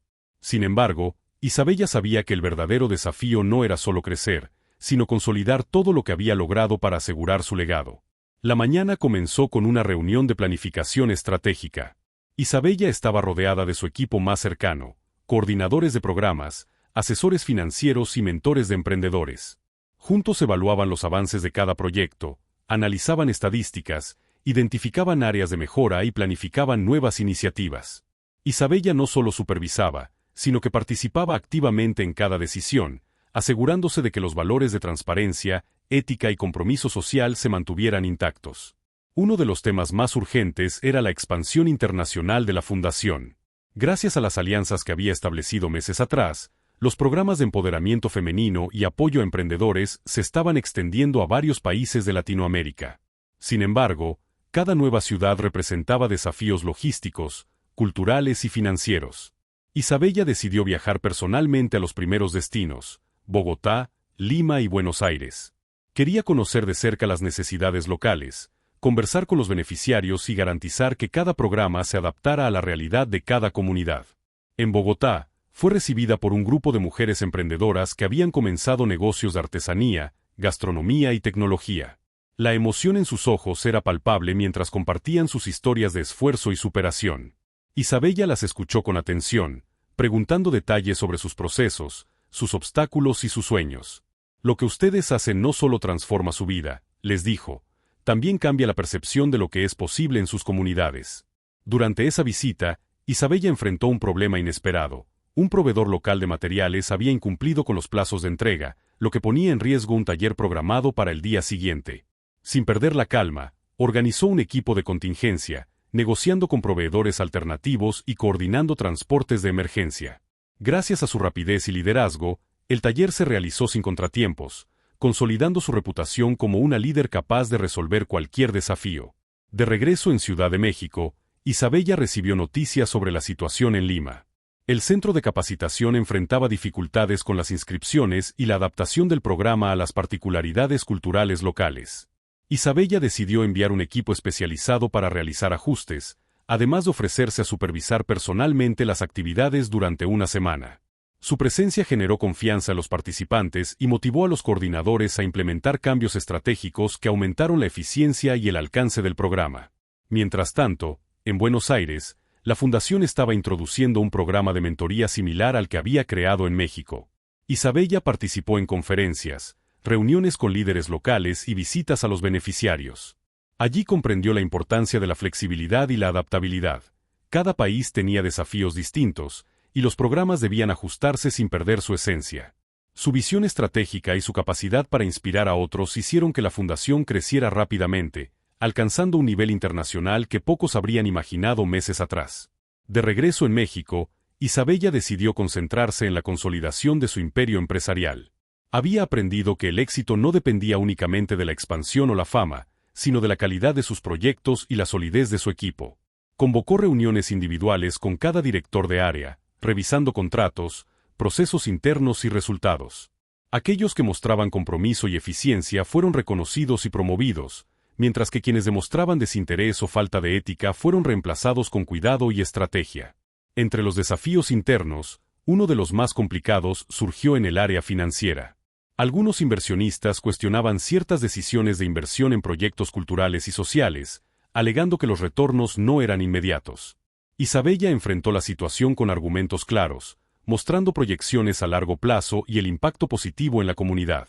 Sin embargo, Isabella sabía que el verdadero desafío no era solo crecer, sino consolidar todo lo que había logrado para asegurar su legado. La mañana comenzó con una reunión de planificación estratégica. Isabella estaba rodeada de su equipo más cercano, coordinadores de programas, asesores financieros y mentores de emprendedores. Juntos evaluaban los avances de cada proyecto, analizaban estadísticas, identificaban áreas de mejora y planificaban nuevas iniciativas. Isabella no solo supervisaba, sino que participaba activamente en cada decisión, asegurándose de que los valores de transparencia, ética y compromiso social se mantuvieran intactos. Uno de los temas más urgentes era la expansión internacional de la fundación. Gracias a las alianzas que había establecido meses atrás, los programas de empoderamiento femenino y apoyo a emprendedores se estaban extendiendo a varios países de Latinoamérica. Sin embargo, cada nueva ciudad representaba desafíos logísticos, culturales y financieros. Isabella decidió viajar personalmente a los primeros destinos, Bogotá, Lima y Buenos Aires. Quería conocer de cerca las necesidades locales, conversar con los beneficiarios y garantizar que cada programa se adaptara a la realidad de cada comunidad. En Bogotá, fue recibida por un grupo de mujeres emprendedoras que habían comenzado negocios de artesanía, gastronomía y tecnología. La emoción en sus ojos era palpable mientras compartían sus historias de esfuerzo y superación. Isabella las escuchó con atención, preguntando detalles sobre sus procesos, sus obstáculos y sus sueños. Lo que ustedes hacen no solo transforma su vida, les dijo, también cambia la percepción de lo que es posible en sus comunidades. Durante esa visita, Isabella enfrentó un problema inesperado. Un proveedor local de materiales había incumplido con los plazos de entrega, lo que ponía en riesgo un taller programado para el día siguiente. Sin perder la calma, organizó un equipo de contingencia, negociando con proveedores alternativos y coordinando transportes de emergencia. Gracias a su rapidez y liderazgo, el taller se realizó sin contratiempos, consolidando su reputación como una líder capaz de resolver cualquier desafío. De regreso en Ciudad de México, Isabella recibió noticias sobre la situación en Lima. El centro de capacitación enfrentaba dificultades con las inscripciones y la adaptación del programa a las particularidades culturales locales. Isabella decidió enviar un equipo especializado para realizar ajustes, además de ofrecerse a supervisar personalmente las actividades durante una semana. Su presencia generó confianza en los participantes y motivó a los coordinadores a implementar cambios estratégicos que aumentaron la eficiencia y el alcance del programa. Mientras tanto, en Buenos Aires, la Fundación estaba introduciendo un programa de mentoría similar al que había creado en México. Isabella participó en conferencias, reuniones con líderes locales y visitas a los beneficiarios. Allí comprendió la importancia de la flexibilidad y la adaptabilidad. Cada país tenía desafíos distintos, y los programas debían ajustarse sin perder su esencia. Su visión estratégica y su capacidad para inspirar a otros hicieron que la Fundación creciera rápidamente, alcanzando un nivel internacional que pocos habrían imaginado meses atrás. De regreso en México, Isabella decidió concentrarse en la consolidación de su imperio empresarial. Había aprendido que el éxito no dependía únicamente de la expansión o la fama, sino de la calidad de sus proyectos y la solidez de su equipo. Convocó reuniones individuales con cada director de área, revisando contratos, procesos internos y resultados. Aquellos que mostraban compromiso y eficiencia fueron reconocidos y promovidos, mientras que quienes demostraban desinterés o falta de ética fueron reemplazados con cuidado y estrategia. Entre los desafíos internos, uno de los más complicados surgió en el área financiera. Algunos inversionistas cuestionaban ciertas decisiones de inversión en proyectos culturales y sociales, alegando que los retornos no eran inmediatos. Isabella enfrentó la situación con argumentos claros, mostrando proyecciones a largo plazo y el impacto positivo en la comunidad.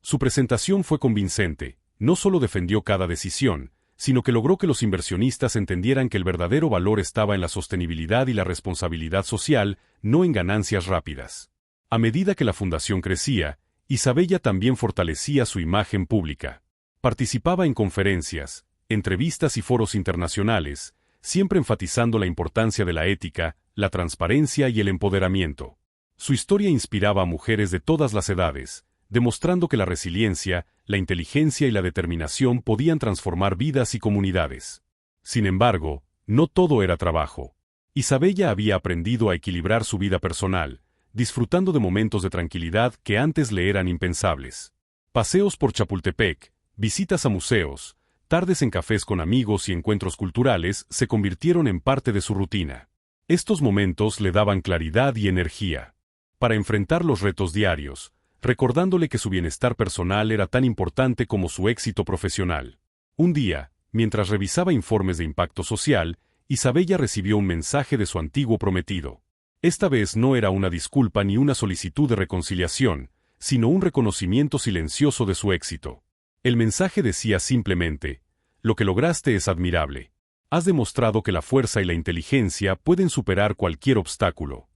Su presentación fue convincente. No solo defendió cada decisión, sino que logró que los inversionistas entendieran que el verdadero valor estaba en la sostenibilidad y la responsabilidad social, no en ganancias rápidas. A medida que la fundación crecía, Isabella también fortalecía su imagen pública. Participaba en conferencias, entrevistas y foros internacionales, siempre enfatizando la importancia de la ética, la transparencia y el empoderamiento. Su historia inspiraba a mujeres de todas las edades, demostrando que la resiliencia, la inteligencia y la determinación podían transformar vidas y comunidades. Sin embargo, no todo era trabajo. Isabella había aprendido a equilibrar su vida personal, disfrutando de momentos de tranquilidad que antes le eran impensables. Paseos por Chapultepec, visitas a museos, tardes en cafés con amigos y encuentros culturales se convirtieron en parte de su rutina. Estos momentos le daban claridad y energía para enfrentar los retos diarios, recordándole que su bienestar personal era tan importante como su éxito profesional. Un día, mientras revisaba informes de impacto social, Isabella recibió un mensaje de su antiguo prometido. Esta vez no era una disculpa ni una solicitud de reconciliación, sino un reconocimiento silencioso de su éxito. El mensaje decía simplemente: «Lo que lograste es admirable. Has demostrado que la fuerza y la inteligencia pueden superar cualquier obstáculo».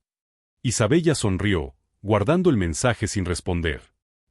Isabella sonrió, guardando el mensaje sin responder.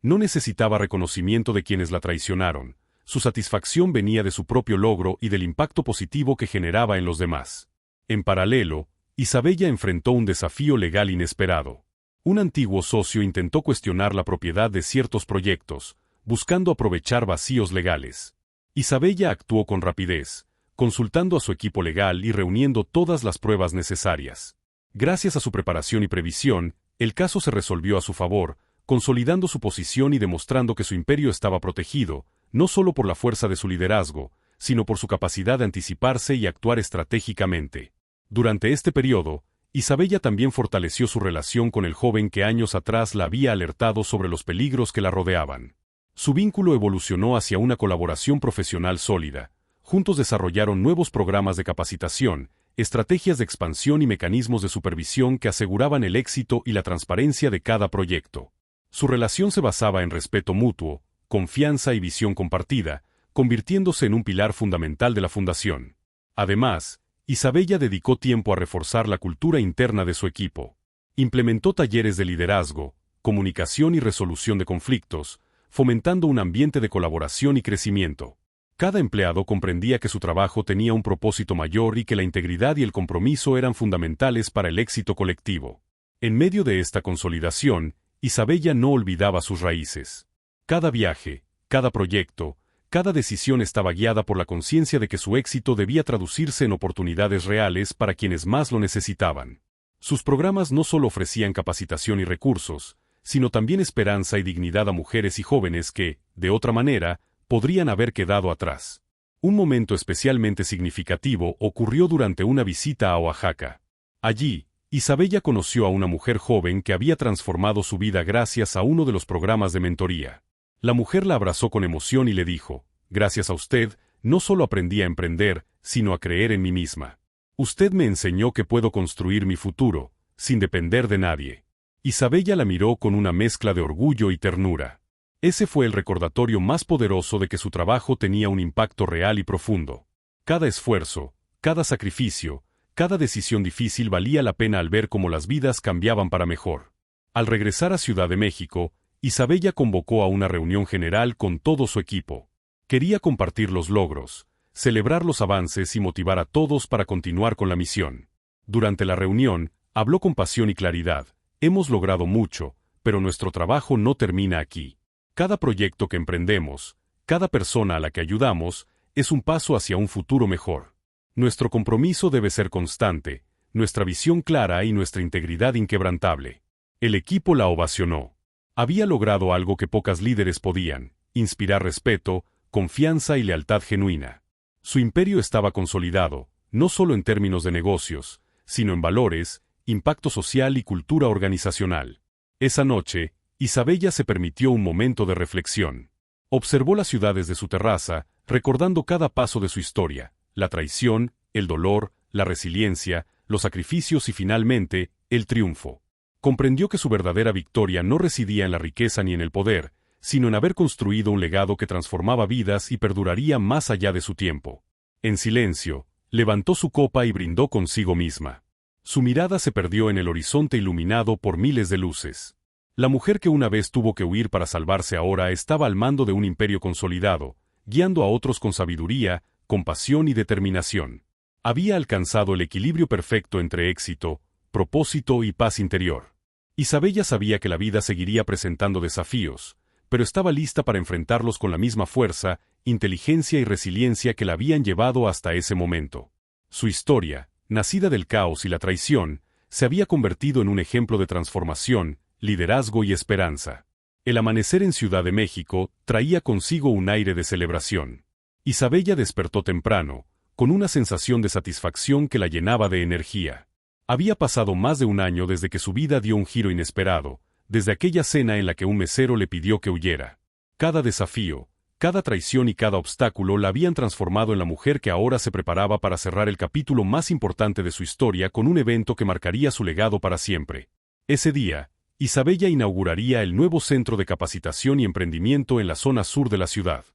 No necesitaba reconocimiento de quienes la traicionaron. Su satisfacción venía de su propio logro y del impacto positivo que generaba en los demás. En paralelo, Isabella enfrentó un desafío legal inesperado. Un antiguo socio intentó cuestionar la propiedad de ciertos proyectos, buscando aprovechar vacíos legales. Isabella actuó con rapidez, consultando a su equipo legal y reuniendo todas las pruebas necesarias. Gracias a su preparación y previsión, el caso se resolvió a su favor, consolidando su posición y demostrando que su imperio estaba protegido, no solo por la fuerza de su liderazgo, sino por su capacidad de anticiparse y actuar estratégicamente. Durante este periodo, Isabella también fortaleció su relación con el joven que años atrás la había alertado sobre los peligros que la rodeaban. Su vínculo evolucionó hacia una colaboración profesional sólida. Juntos desarrollaron nuevos programas de capacitación, estrategias de expansión y mecanismos de supervisión que aseguraban el éxito y la transparencia de cada proyecto. Su relación se basaba en respeto mutuo, confianza y visión compartida, convirtiéndose en un pilar fundamental de la fundación. Además, Isabella dedicó tiempo a reforzar la cultura interna de su equipo. Implementó talleres de liderazgo, comunicación y resolución de conflictos, fomentando un ambiente de colaboración y crecimiento. Cada empleado comprendía que su trabajo tenía un propósito mayor y que la integridad y el compromiso eran fundamentales para el éxito colectivo. En medio de esta consolidación, Isabella no olvidaba sus raíces. Cada viaje, cada proyecto, cada decisión estaba guiada por la conciencia de que su éxito debía traducirse en oportunidades reales para quienes más lo necesitaban. Sus programas no solo ofrecían capacitación y recursos, sino también esperanza y dignidad a mujeres y jóvenes que, de otra manera, podrían haber quedado atrás. Un momento especialmente significativo ocurrió durante una visita a Oaxaca. Allí, Isabella conoció a una mujer joven que había transformado su vida gracias a uno de los programas de mentoría. La mujer la abrazó con emoción y le dijo: «Gracias a usted, no solo aprendí a emprender, sino a creer en mí misma. Usted me enseñó que puedo construir mi futuro, sin depender de nadie». Isabella la miró con una mezcla de orgullo y ternura. Ese fue el recordatorio más poderoso de que su trabajo tenía un impacto real y profundo. Cada esfuerzo, cada sacrificio, cada decisión difícil valía la pena al ver cómo las vidas cambiaban para mejor. Al regresar a Ciudad de México, Isabella convocó a una reunión general con todo su equipo. Quería compartir los logros, celebrar los avances y motivar a todos para continuar con la misión. Durante la reunión, habló con pasión y claridad: «Hemos logrado mucho, pero nuestro trabajo no termina aquí. Cada proyecto que emprendemos, cada persona a la que ayudamos, es un paso hacia un futuro mejor. Nuestro compromiso debe ser constante, nuestra visión clara y nuestra integridad inquebrantable». El equipo la ovacionó. Había logrado algo que pocas líderes podían: inspirar respeto, confianza y lealtad genuina. Su imperio estaba consolidado, no solo en términos de negocios, sino en valores, impacto social y cultura organizacional. Esa noche, Isabella se permitió un momento de reflexión. Observó las ciudades de su terraza, recordando cada paso de su historia: la traición, el dolor, la resiliencia, los sacrificios y finalmente, el triunfo. Comprendió que su verdadera victoria no residía en la riqueza ni en el poder, sino en haber construido un legado que transformaba vidas y perduraría más allá de su tiempo. En silencio, levantó su copa y brindó consigo misma. Su mirada se perdió en el horizonte iluminado por miles de luces. La mujer que una vez tuvo que huir para salvarse ahora estaba al mando de un imperio consolidado, guiando a otros con sabiduría, compasión y determinación. Había alcanzado el equilibrio perfecto entre éxito, propósito y paz interior. Isabella sabía que la vida seguiría presentando desafíos, pero estaba lista para enfrentarlos con la misma fuerza, inteligencia y resiliencia que la habían llevado hasta ese momento. Su historia, nacida del caos y la traición, se había convertido en un ejemplo de transformación, liderazgo y esperanza. El amanecer en Ciudad de México traía consigo un aire de celebración. Isabella despertó temprano, con una sensación de satisfacción que la llenaba de energía. Había pasado más de un año desde que su vida dio un giro inesperado, desde aquella cena en la que un mesero le pidió que huyera. Cada desafío, cada traición y cada obstáculo la habían transformado en la mujer que ahora se preparaba para cerrar el capítulo más importante de su historia con un evento que marcaría su legado para siempre. Ese día, Isabella inauguraría el nuevo Centro de Capacitación y Emprendimiento en la zona sur de la ciudad.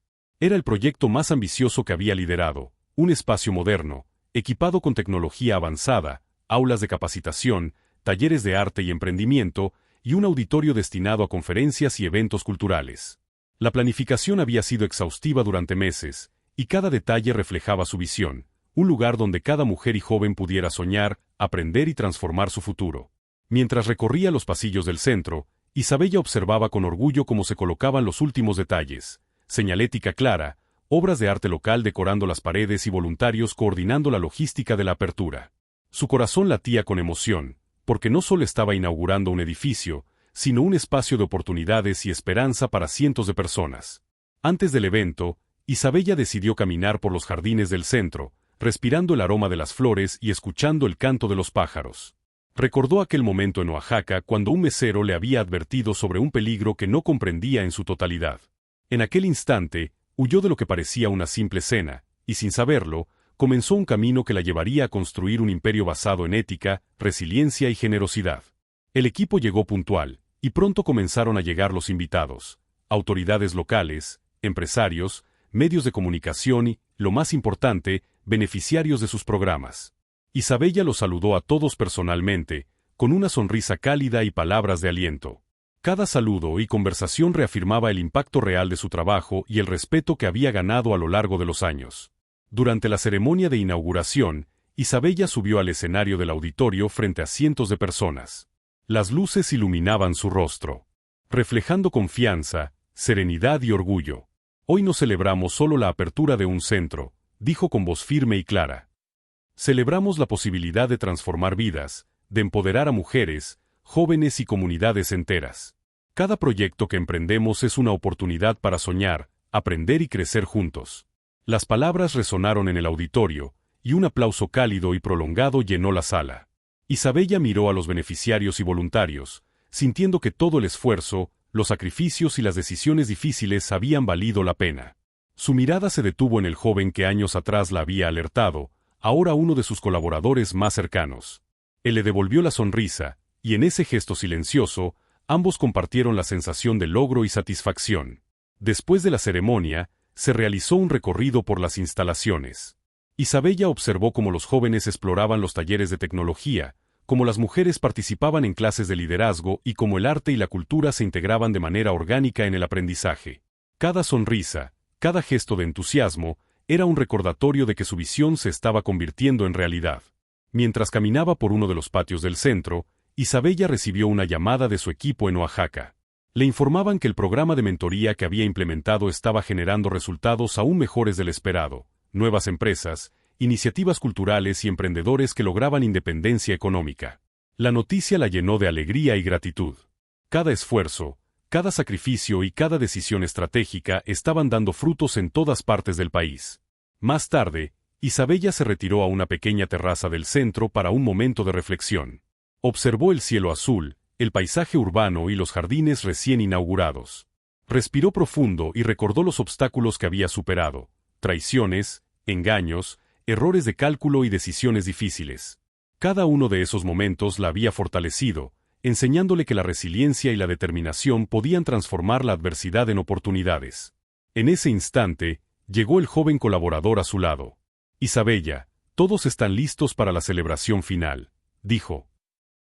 Era el proyecto más ambicioso que había liderado: un espacio moderno, equipado con tecnología avanzada, aulas de capacitación, talleres de arte y emprendimiento, y un auditorio destinado a conferencias y eventos culturales. La planificación había sido exhaustiva durante meses, y cada detalle reflejaba su visión: un lugar donde cada mujer y joven pudiera soñar, aprender y transformar su futuro. Mientras recorría los pasillos del centro, Isabella observaba con orgullo cómo se colocaban los últimos detalles: señalética clara, obras de arte local decorando las paredes y voluntarios coordinando la logística de la apertura. Su corazón latía con emoción, porque no solo estaba inaugurando un edificio, sino un espacio de oportunidades y esperanza para cientos de personas. Antes del evento, Isabella decidió caminar por los jardines del centro, respirando el aroma de las flores y escuchando el canto de los pájaros. Recordó aquel momento en Oaxaca cuando un mesero le había advertido sobre un peligro que no comprendía en su totalidad. En aquel instante, huyó de lo que parecía una simple cena, y sin saberlo, comenzó un camino que la llevaría a construir un imperio basado en ética, resiliencia y generosidad. El equipo llegó puntual, y pronto comenzaron a llegar los invitados: autoridades locales, empresarios, medios de comunicación y, lo más importante, beneficiarios de sus programas. Isabella los saludó a todos personalmente, con una sonrisa cálida y palabras de aliento. Cada saludo y conversación reafirmaba el impacto real de su trabajo y el respeto que había ganado a lo largo de los años. Durante la ceremonia de inauguración, Isabella subió al escenario del auditorio frente a cientos de personas. Las luces iluminaban su rostro, reflejando confianza, serenidad y orgullo. Hoy no celebramos solo la apertura de un centro, dijo con voz firme y clara. Celebramos la posibilidad de transformar vidas, de empoderar a mujeres, jóvenes y comunidades enteras. Cada proyecto que emprendemos es una oportunidad para soñar, aprender y crecer juntos. Las palabras resonaron en el auditorio, y un aplauso cálido y prolongado llenó la sala. Isabella miró a los beneficiarios y voluntarios, sintiendo que todo el esfuerzo, los sacrificios y las decisiones difíciles habían valido la pena. Su mirada se detuvo en el joven que años atrás la había alertado, ahora uno de sus colaboradores más cercanos. Él le devolvió la sonrisa, y en ese gesto silencioso, ambos compartieron la sensación de logro y satisfacción. Después de la ceremonia, se realizó un recorrido por las instalaciones. Isabella observó cómo los jóvenes exploraban los talleres de tecnología, cómo las mujeres participaban en clases de liderazgo y cómo el arte y la cultura se integraban de manera orgánica en el aprendizaje. Cada sonrisa, cada gesto de entusiasmo, era un recordatorio de que su visión se estaba convirtiendo en realidad. Mientras caminaba por uno de los patios del centro, Isabella recibió una llamada de su equipo en Oaxaca. Le informaban que el programa de mentoría que había implementado estaba generando resultados aún mejores del esperado, nuevas empresas, iniciativas culturales y emprendedores que lograban independencia económica. La noticia la llenó de alegría y gratitud. Cada esfuerzo, cada sacrificio y cada decisión estratégica estaban dando frutos en todas partes del país. Más tarde, Isabella se retiró a una pequeña terraza del centro para un momento de reflexión. Observó el cielo azul, el paisaje urbano y los jardines recién inaugurados. Respiró profundo y recordó los obstáculos que había superado, traiciones, engaños, errores de cálculo y decisiones difíciles. Cada uno de esos momentos la había fortalecido, enseñándole que la resiliencia y la determinación podían transformar la adversidad en oportunidades. En ese instante, llegó el joven colaborador a su lado. Isabella, todos están listos para la celebración final, dijo.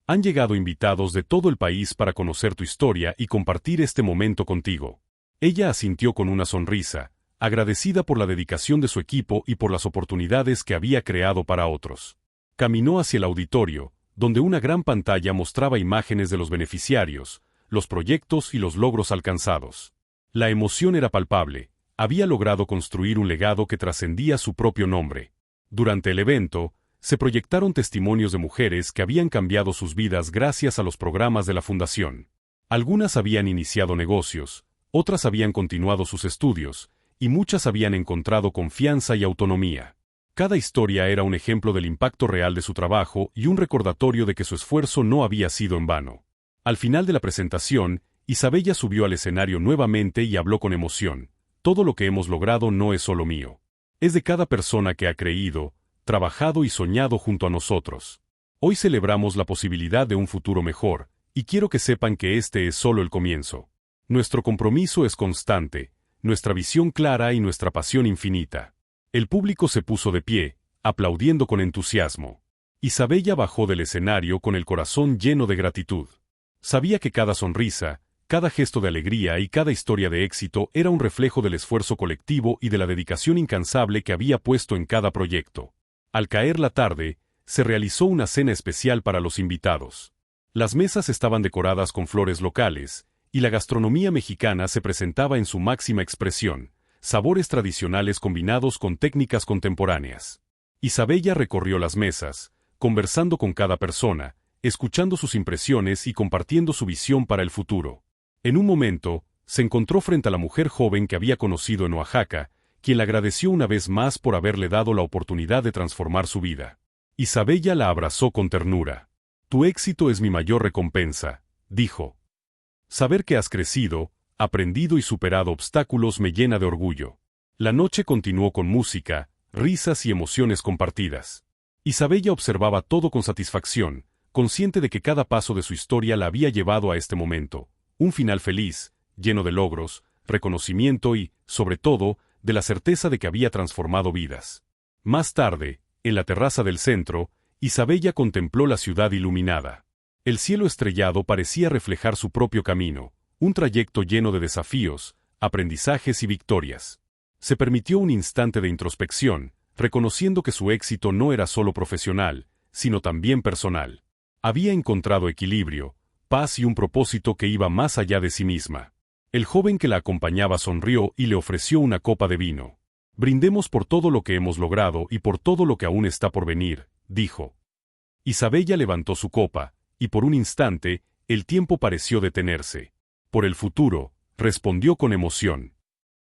Han llegado invitados de todo el país para conocer tu historia y compartir este momento contigo. Ella asintió con una sonrisa, agradecida por la dedicación de su equipo y por las oportunidades que había creado para otros. Caminó hacia el auditorio, donde una gran pantalla mostraba imágenes de los beneficiarios, los proyectos y los logros alcanzados. La emoción era palpable, había logrado construir un legado que trascendía su propio nombre. Durante el evento, se proyectaron testimonios de mujeres que habían cambiado sus vidas gracias a los programas de la Fundación. Algunas habían iniciado negocios, otras habían continuado sus estudios, y muchas habían encontrado confianza y autonomía. Cada historia era un ejemplo del impacto real de su trabajo y un recordatorio de que su esfuerzo no había sido en vano. Al final de la presentación, Isabella subió al escenario nuevamente y habló con emoción. Todo lo que hemos logrado no es solo mío. Es de cada persona que ha creído, trabajado y soñado junto a nosotros. Hoy celebramos la posibilidad de un futuro mejor, y quiero que sepan que este es solo el comienzo. Nuestro compromiso es constante, nuestra visión clara y nuestra pasión infinita. El público se puso de pie, aplaudiendo con entusiasmo. Isabella bajó del escenario con el corazón lleno de gratitud. Sabía que cada sonrisa, cada gesto de alegría y cada historia de éxito era un reflejo del esfuerzo colectivo y de la dedicación incansable que había puesto en cada proyecto. Al caer la tarde, se realizó una cena especial para los invitados. Las mesas estaban decoradas con flores locales, y la gastronomía mexicana se presentaba en su máxima expresión, sabores tradicionales combinados con técnicas contemporáneas. Isabella recorrió las mesas, conversando con cada persona, escuchando sus impresiones y compartiendo su visión para el futuro. En un momento, se encontró frente a la mujer joven que había conocido en Oaxaca, quien le agradeció una vez más por haberle dado la oportunidad de transformar su vida. Isabella la abrazó con ternura. Tu éxito es mi mayor recompensa, dijo. Saber que has crecido, aprendido y superado obstáculos me llena de orgullo. La noche continuó con música, risas y emociones compartidas. Isabella observaba todo con satisfacción, consciente de que cada paso de su historia la había llevado a este momento, un final feliz, lleno de logros, reconocimiento y, sobre todo, de la certeza de que había transformado vidas. Más tarde, en la terraza del centro, Isabella contempló la ciudad iluminada. El cielo estrellado parecía reflejar su propio camino, un trayecto lleno de desafíos, aprendizajes y victorias. Se permitió un instante de introspección, reconociendo que su éxito no era solo profesional, sino también personal. Había encontrado equilibrio, paz y un propósito que iba más allá de sí misma. El joven que la acompañaba sonrió y le ofreció una copa de vino. «Brindemos por todo lo que hemos logrado y por todo lo que aún está por venir», dijo. Isabella levantó su copa, y por un instante, el tiempo pareció detenerse. «Por el futuro», respondió con emoción.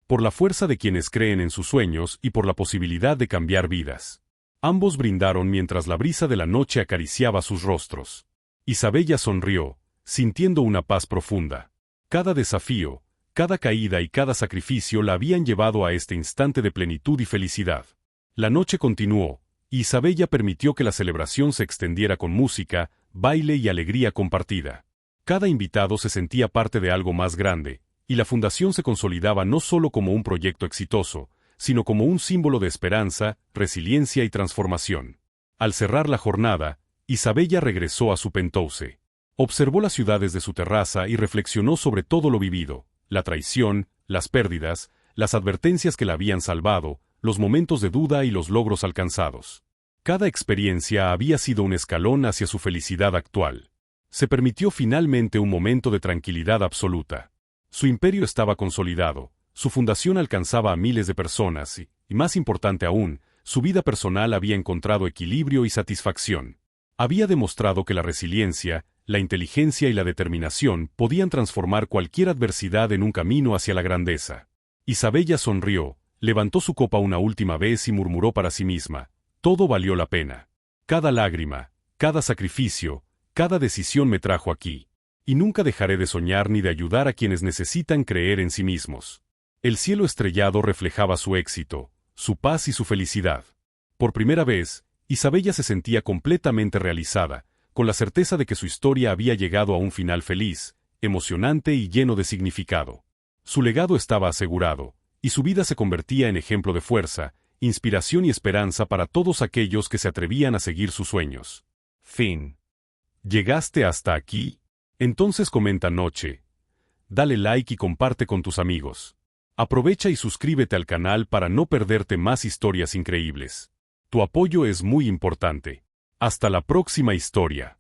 «Por la fuerza de quienes creen en sus sueños y por la posibilidad de cambiar vidas». Ambos brindaron mientras la brisa de la noche acariciaba sus rostros. Isabella sonrió, sintiendo una paz profunda. Cada desafío, cada caída y cada sacrificio la habían llevado a este instante de plenitud y felicidad. La noche continuó, y Isabella permitió que la celebración se extendiera con música, baile y alegría compartida. Cada invitado se sentía parte de algo más grande, y la fundación se consolidaba no solo como un proyecto exitoso, sino como un símbolo de esperanza, resiliencia y transformación. Al cerrar la jornada, Isabella regresó a su penthouse. Observó las ciudades de su terraza y reflexionó sobre todo lo vivido, la traición, las pérdidas, las advertencias que la habían salvado, los momentos de duda y los logros alcanzados. Cada experiencia había sido un escalón hacia su felicidad actual. Se permitió finalmente un momento de tranquilidad absoluta. Su imperio estaba consolidado. Su fundación alcanzaba a miles de personas y, más importante aún, su vida personal había encontrado equilibrio y satisfacción. Había demostrado que la resiliencia, la inteligencia y la determinación podían transformar cualquier adversidad en un camino hacia la grandeza. Isabella sonrió, levantó su copa una última vez y murmuró para sí misma: «Todo valió la pena. Cada lágrima, cada sacrificio, cada decisión me trajo aquí. Y nunca dejaré de soñar ni de ayudar a quienes necesitan creer en sí mismos». El cielo estrellado reflejaba su éxito, su paz y su felicidad. Por primera vez, Isabella se sentía completamente realizada, con la certeza de que su historia había llegado a un final feliz, emocionante y lleno de significado. Su legado estaba asegurado, y su vida se convertía en ejemplo de fuerza, inspiración y esperanza para todos aquellos que se atrevían a seguir sus sueños. Fin. ¿Llegaste hasta aquí? Entonces comenta noche. Dale like y comparte con tus amigos. Aprovecha y suscríbete al canal para no perderte más historias increíbles. Tu apoyo es muy importante. Hasta la próxima historia.